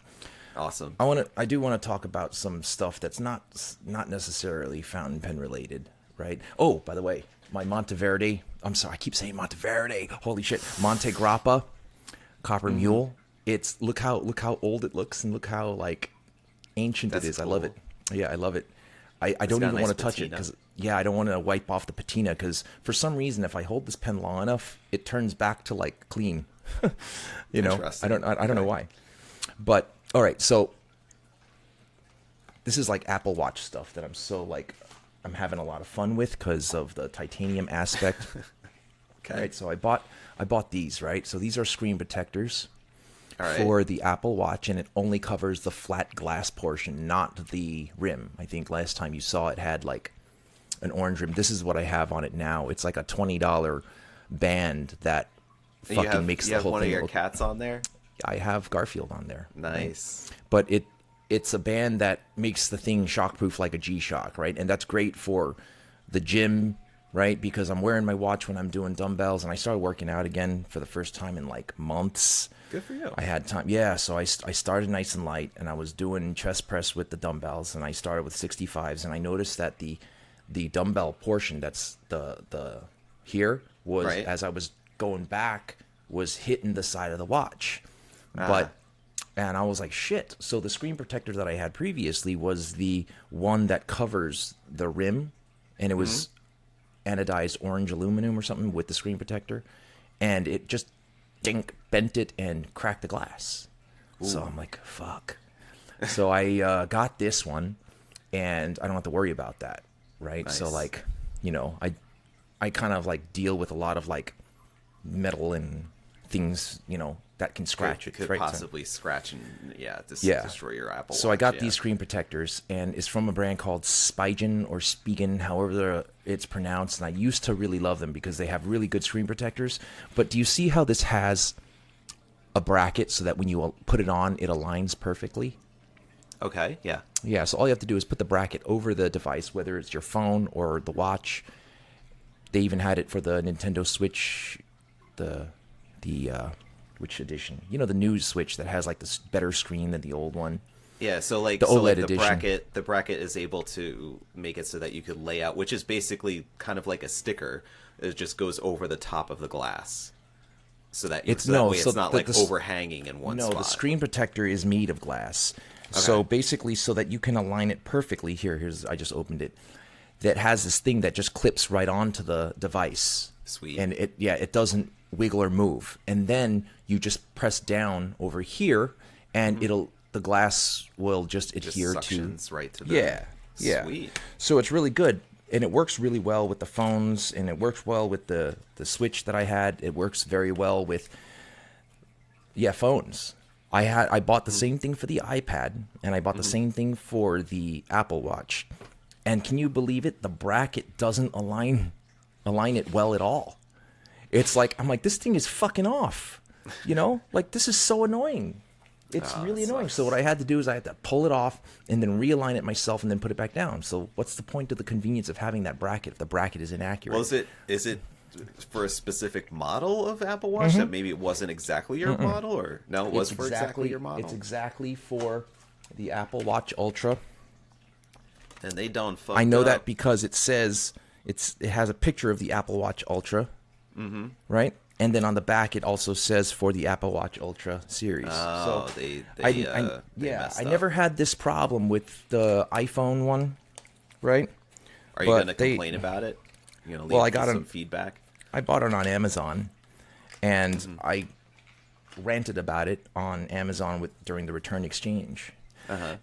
Awesome. I do want to talk about some stuff that's not necessarily fountain pen related, right? Oh, by the way, my Monteverde, I'm sorry, I keep saying Monteverde. Holy shit. Monte Grappa Copper Mule. It's look how old it looks and look how like ancient it is. Cool. I love it. Yeah, I love it. I don't even want to touch it because I don't want to wipe off the patina because for some reason if I hold this pen long enough, it turns back to like clean. You know, I don't know why. But all right, so this is like Apple Watch stuff that I'm having a lot of fun with because of the titanium aspect. Okay. Right, so I bought these, right? So these are screen protectors for the Apple Watch, and it only covers the flat glass portion, not the rim. I think last time you saw it had like an orange rim. This is what I have on it now. It's like a $20 band that fucking makes the whole thing. You have one of your cats on there? I have Garfield on there. Nice. Right? But it's a band that makes the thing shockproof like a G-Shock, right? And that's great for the gym, right? Because I'm wearing my watch when I'm doing dumbbells, and I started working out again for the first time in like months. Good for you. I had time. Yeah, so I started nice and light, and I was doing chest press with the dumbbells, and I started with 65s, and I noticed that the dumbbell portion that's the here was, as I was going back, was hitting the side of the watch. And I was like, shit. So the screen protector that I had previously was the one that covers the rim, and it was anodized orange aluminum or something with the screen protector, and it just bent it and cracked the glass. Ooh. So I'm like, fuck. So I got this one, and I don't have to worry about that, right? Nice. So like, you know, I kind of like deal with a lot of like metal and things, you know, that can scratch it. Could right? possibly scratch and destroy your Apple Watch. So I got these screen protectors, and it's from a brand called Spigen or Spigen, however it's pronounced. And I used to really love them because they have really good screen protectors. But do you see how this has a bracket so that when you put it on, it aligns perfectly? Okay, yeah. Yeah, so all you have to do is put the bracket over the device, whether it's your phone or the watch. They even had it for the Nintendo Switch, which edition? You know, the new Switch that has like this better screen than the old one. Yeah, so like the OLED edition. The bracket is able to make it so that you could lay out, which is basically kind of like a sticker. It just goes over the top of the glass, so that it's not like overhanging in one spot. No, the screen protector is made of glass. Okay. So basically, so that you can align it perfectly. I just opened it. That has this thing that just clips right onto the device. Sweet. And it doesn't wiggle or move. And then you just press down over here, and the glass will just adhere suctions right to the Sweet. So it's really good, and it works really well with the phones, and it works well with the Switch that I had. It works very well with phones. I bought the same thing for the iPad, and I bought the same thing for the Apple Watch. And can you believe it? The bracket doesn't align it well at all. It's like, I'm like, this thing is fucking off. You know? Like, this is so annoying. It's really annoying. So what I had to do is I had to pull it off and then realign it myself and then put it back down. So what's the point of the convenience of having that bracket if the bracket is inaccurate? Well, is it for a specific model of Apple Watch that maybe it wasn't exactly your model? Or no, it was for exactly your model? It's exactly for the Apple Watch Ultra. And they don't fuck I know that because it says it has a picture of the Apple Watch Ultra, right? And then on the back it also says for the Apple Watch Ultra series. Oh, so they I never had this problem with the iPhone one, right? Are you going to complain about it? You know, leave some feedback. I bought it on Amazon, and I ranted about it on Amazon during the return exchange,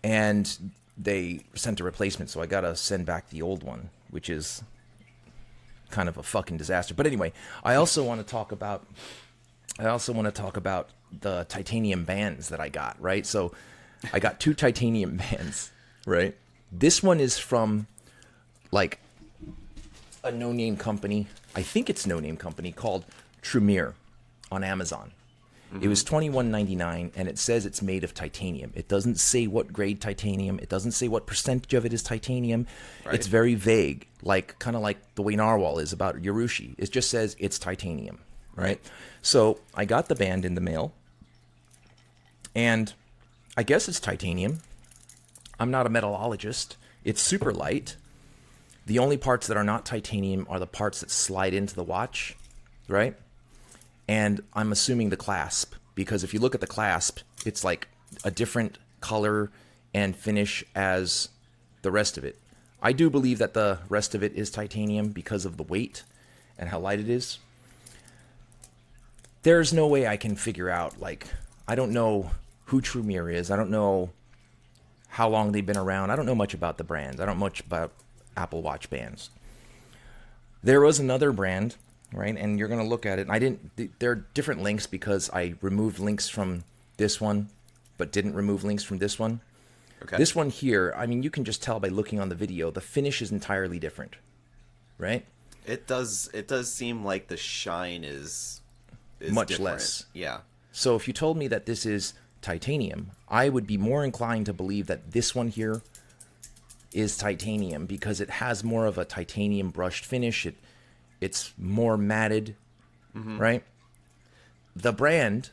and they sent a replacement, so I gotta send back the old one, which is kind of a fucking disaster. But anyway, I also want to talk about the titanium bands that I got, right? So I got 2 titanium bands, right? This one is from like a no-name company. I think it's no-name company called Tremere on Amazon. It was $21.99, and it says it's made of titanium. It doesn't say what grade titanium. It doesn't say what percentage of it is titanium. Right. It's very vague, kind of like the way Narwhal is about Yorushi. It just says it's titanium, right? So I got the band in the mail, and I guess it's titanium. I'm not a metallurgist. It's super light. The only parts that are not titanium are the parts that slide into the watch, right? And I'm assuming the clasp, because if you look at the clasp, it's like a different color and finish as the rest of it. I do believe that the rest of it is titanium because of the weight and how light it is. There's no way I can figure out, I don't know who Trumere is. I don't know how long they've been around. I don't know much about the brands. I don't know much about Apple Watch bands. There was another brand, right? And you're going to look at it. There are different links because I removed links from this one, but didn't remove links from this one. Okay. This one here, you can just tell by looking on the video, the finish is entirely different, right? It does seem like the shine is much different. less. Yeah. So if you told me that this is titanium, I would be more inclined to believe that this one here is titanium because it has more of a titanium brushed finish. It's more matted, right? The brand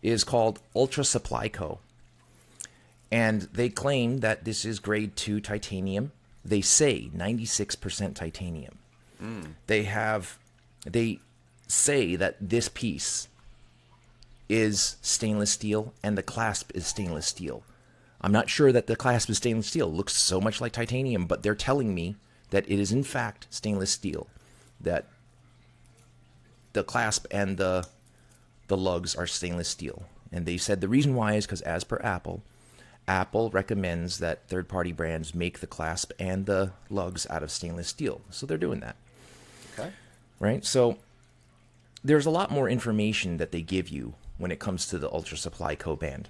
is called Ultra Supply Co. And they claim that this is grade 2 titanium. They say 96% titanium. They say that this piece is stainless steel and the clasp is stainless steel. I'm not sure that the clasp is stainless steel. It looks so much like titanium, but they're telling me that it is in fact stainless steel. That the clasp and the lugs are stainless steel. And they said the reason why is because as per Apple recommends that third-party brands make the clasp and the lugs out of stainless steel. So they're doing that. Okay. Right? So there's a lot more information that they give you when it comes to the Ultra Supply Co. band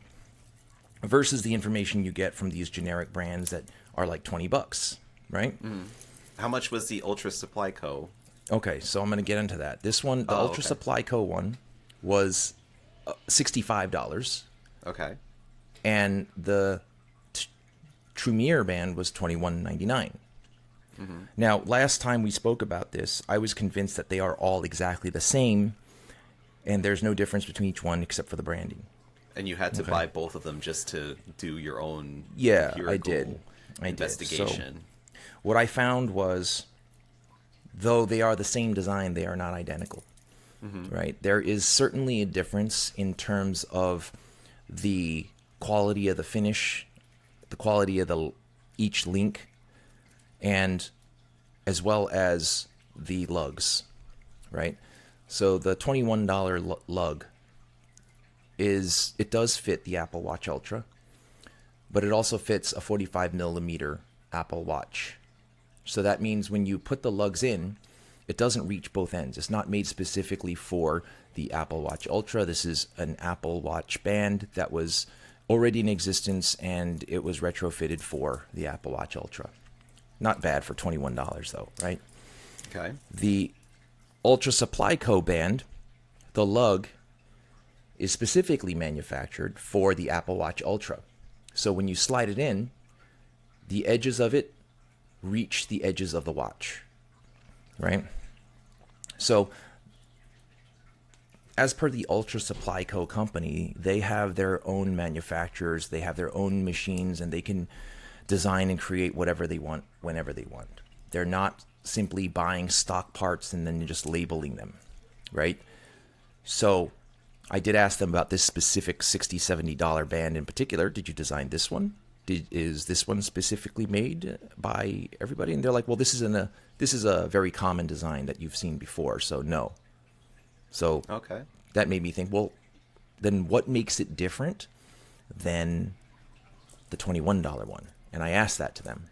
versus the information you get from these generic brands that are like $20, right? How much was the Ultra Supply Co.? Okay, so I'm going to get into that. This one, the Ultra Supply Co. one, was $65. Okay. And the Trumere band was $21.99. Now, last time we spoke about this, I was convinced that they are all exactly the same, and there's no difference between each one except for the branding. And you had to buy both of them just to do your own I did. investigation. So, what I found was, though they are the same design, they are not identical. Right? There is certainly a difference in terms of the quality of the finish, the quality of each link, and as well as the lugs, right? So the $21 lug does fit the Apple Watch Ultra, but it also fits a 45 millimeter Apple Watch. So that means when you put the lugs in, it doesn't reach both ends. It's not made specifically for the Apple Watch Ultra. This is an Apple Watch band that was already in existence, and it was retrofitted for the Apple Watch Ultra. Not bad for $21 though, right? Okay. The Ultra Supply Co. band, the lug, is specifically manufactured for the Apple Watch Ultra. So when you slide it in, the edges of it reach the edges of the watch, right? So as per the Ultra Supply Co. company, they have their own manufacturers, they have their own machines, and they can design and create whatever they want whenever they want. They're not simply buying stock parts and then just labeling them, right? So I did ask them about this specific $60, $70 band in particular. Did you design this one? Is this one specifically made by everybody? And they're like, well, this is a very common design that you've seen before, so no. So okay. That made me think, well, then what makes it different than the $21 one? And I asked that to them.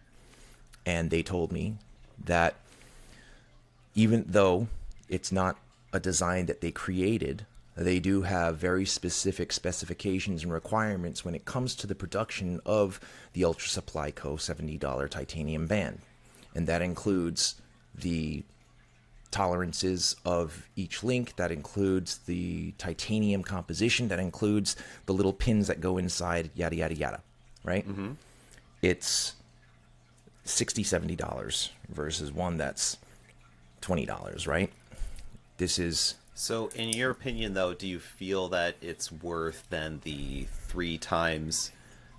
And they told me that even though it's not a design that they created, they do have very specific specifications and requirements when it comes to the production of the Ultra Supply Co. $70 titanium band. And that includes the tolerances of each link. That includes the titanium composition. That includes the little pins that go inside, yada, yada, yada, right? Mm-hmm. It's $60, $70 versus one that's $20, right? This is... So, in your opinion, though, do you feel that it's worth then the 3 times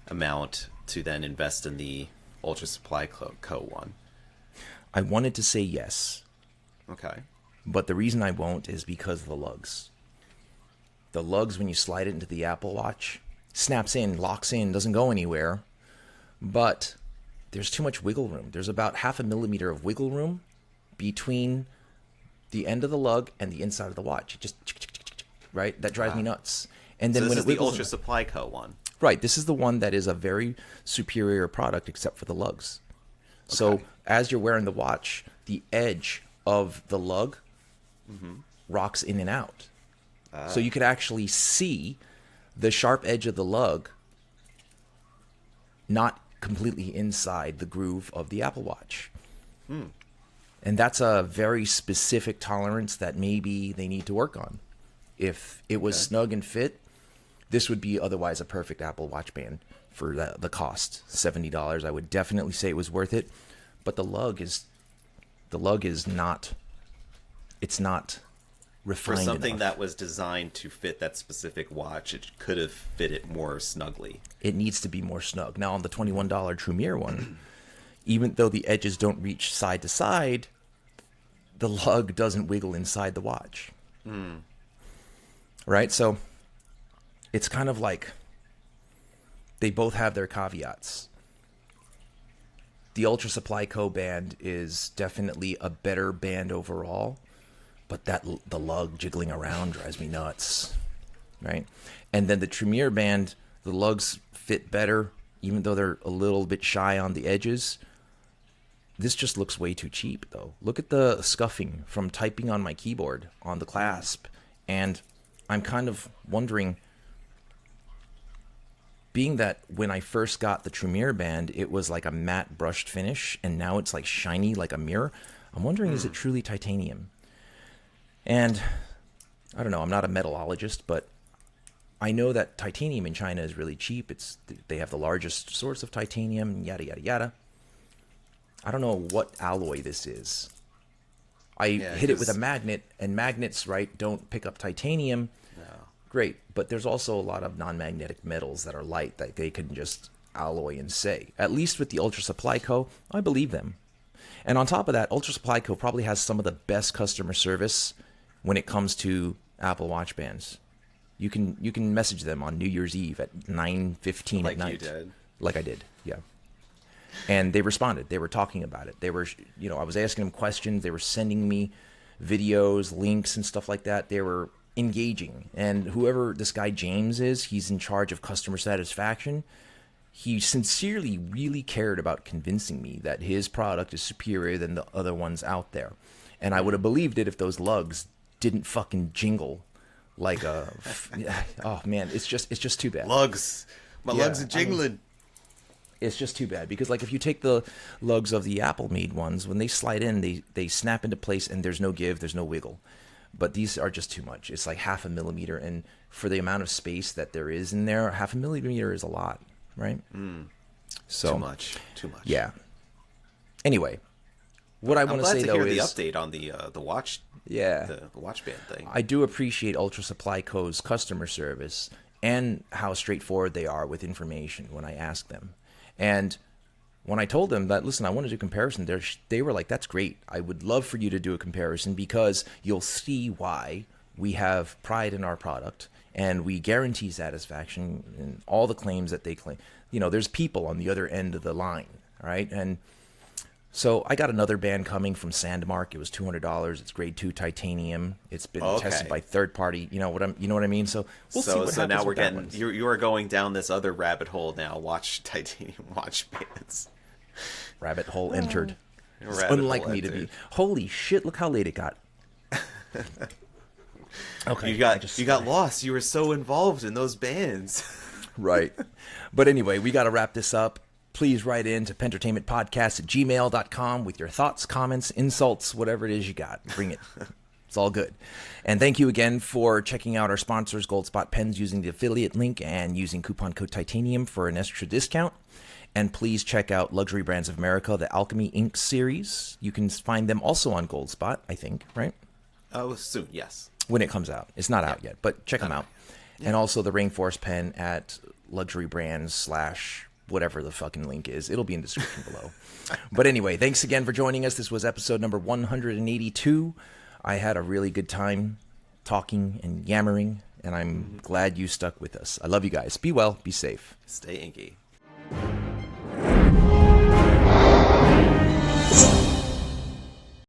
amount to then invest in the Ultra Supply Co. one? I wanted to say yes. Okay. But the reason I won't is because of the lugs. The lugs, when you slide it into the Apple Watch, snaps in, locks in, doesn't go anywhere. But there's too much wiggle room. There's about 0.5 millimeter of wiggle room between the end of the lug and the inside of the watch. It just, right? That drives me nuts. And then so when this it is the wiggles, Ultra Supply Co. one. Right. This is the one that is a very superior product except for the lugs. Okay. So as you're wearing the watch, the edge of the lug rocks in and out. So you could actually see the sharp edge of the lug not completely inside the groove of the Apple Watch. And that's a very specific tolerance that maybe they need to work on. If it was snug and fit, this would be otherwise a perfect Apple Watch band for the cost, $70. I would definitely say it was worth it. But the lug is not, it's not refined for something enough. That was designed to fit that specific watch. It could have fit it more snugly. It needs to be more snug. Now on the $21 True one, even though the edges don't reach side to side, the lug doesn't wiggle inside the watch. Right? So it's kind of like they both have their caveats. The Ultra Supply Co. band is definitely a better band overall, but the lug jiggling around drives me nuts, right? And then the Tremere band, the lugs fit better, even though they're a little bit shy on the edges. This just looks way too cheap, though. Look at the scuffing from typing on my keyboard on the clasp, and I'm kind of wondering, being that when I first got the Tremere band, it was like a matte brushed finish, and now it's like shiny like a mirror. I'm wondering, is it truly titanium? And I don't know, I'm not a metallologist, but I know that titanium in China is really cheap. They have the largest source of titanium, yada, yada, yada. I don't know what alloy this is. I hit it with a magnet, and magnets, right, don't pick up titanium. No. Great, but there's also a lot of non-magnetic metals that are light that they can just alloy and say. At least with the Ultra Supply Co., I believe them. And on top of that, Ultra Supply Co. probably has some of the best customer service when it comes to Apple Watch bands. You can message them on New Year's Eve at 9:15 at night. Like you did. Like I did, yeah. And they responded. They were talking about it. They were, I was asking them questions. They were sending me videos, links, and stuff like that. They were engaging. And whoever this guy James is, he's in charge of customer satisfaction. He sincerely really cared about convincing me that his product is superior than the other ones out there. And I would have believed it if those lugs didn't fucking jingle like a... oh, man, it's just too bad. Lugs. My lugs are jingling. It's just too bad because, like, if you take the lugs of the Apple-made ones, when they slide in, they snap into place and there's no give, there's no wiggle. But these are just too much. It's like 0.5 millimeter, and for the amount of space that there is in there, 0.5 millimeter is a lot, right? So too much. Yeah. Anyway, what I want to say though is I'm glad to hear the update on the watch. Yeah, the watch band thing. I do appreciate Ultra Supply Co.'s customer service and how straightforward they are with information when I ask them. And when I told them that, listen, I want to do a comparison, they were like, that's great. I would love for you to do a comparison because you'll see why we have pride in our product and we guarantee satisfaction and all the claims that they claim. There's people on the other end of the line, right? And so I got another band coming from Sandmark. It was $200. It's grade 2 titanium. It's been tested by third party. You know what I mean? So we'll see what happens. So now we're getting you are going down this other rabbit hole now. Watch titanium watch bands. Rabbit hole entered. It's unlike me to be. Holy shit! Look how late it got. Okay, you got lost. You were so involved in those bands. Right. But anyway, we got to wrap this up. please write in to pentertainmentpodcast@gmail.com with your thoughts, comments, insults, whatever it is you got. Bring it. It's all good. And thank you again for checking out our sponsors, Gold Spot Pens, using the affiliate link and using coupon code Titanium for an extra discount. And please check out Luxury Brands of America, the Alchemy Ink series. You can find them also on Gold Spot, I think, right? Oh, soon, yes. When it comes out. It's not out yet, but check them out. Yeah. And also the Rainforest pen at Luxury Brands / whatever the fucking link is. It'll be in the description below. But anyway, thanks again for joining us. This was episode number 182. I had a really good time talking and yammering, and I'm glad you stuck with us. I love you guys. Be well. Be safe. Stay inky.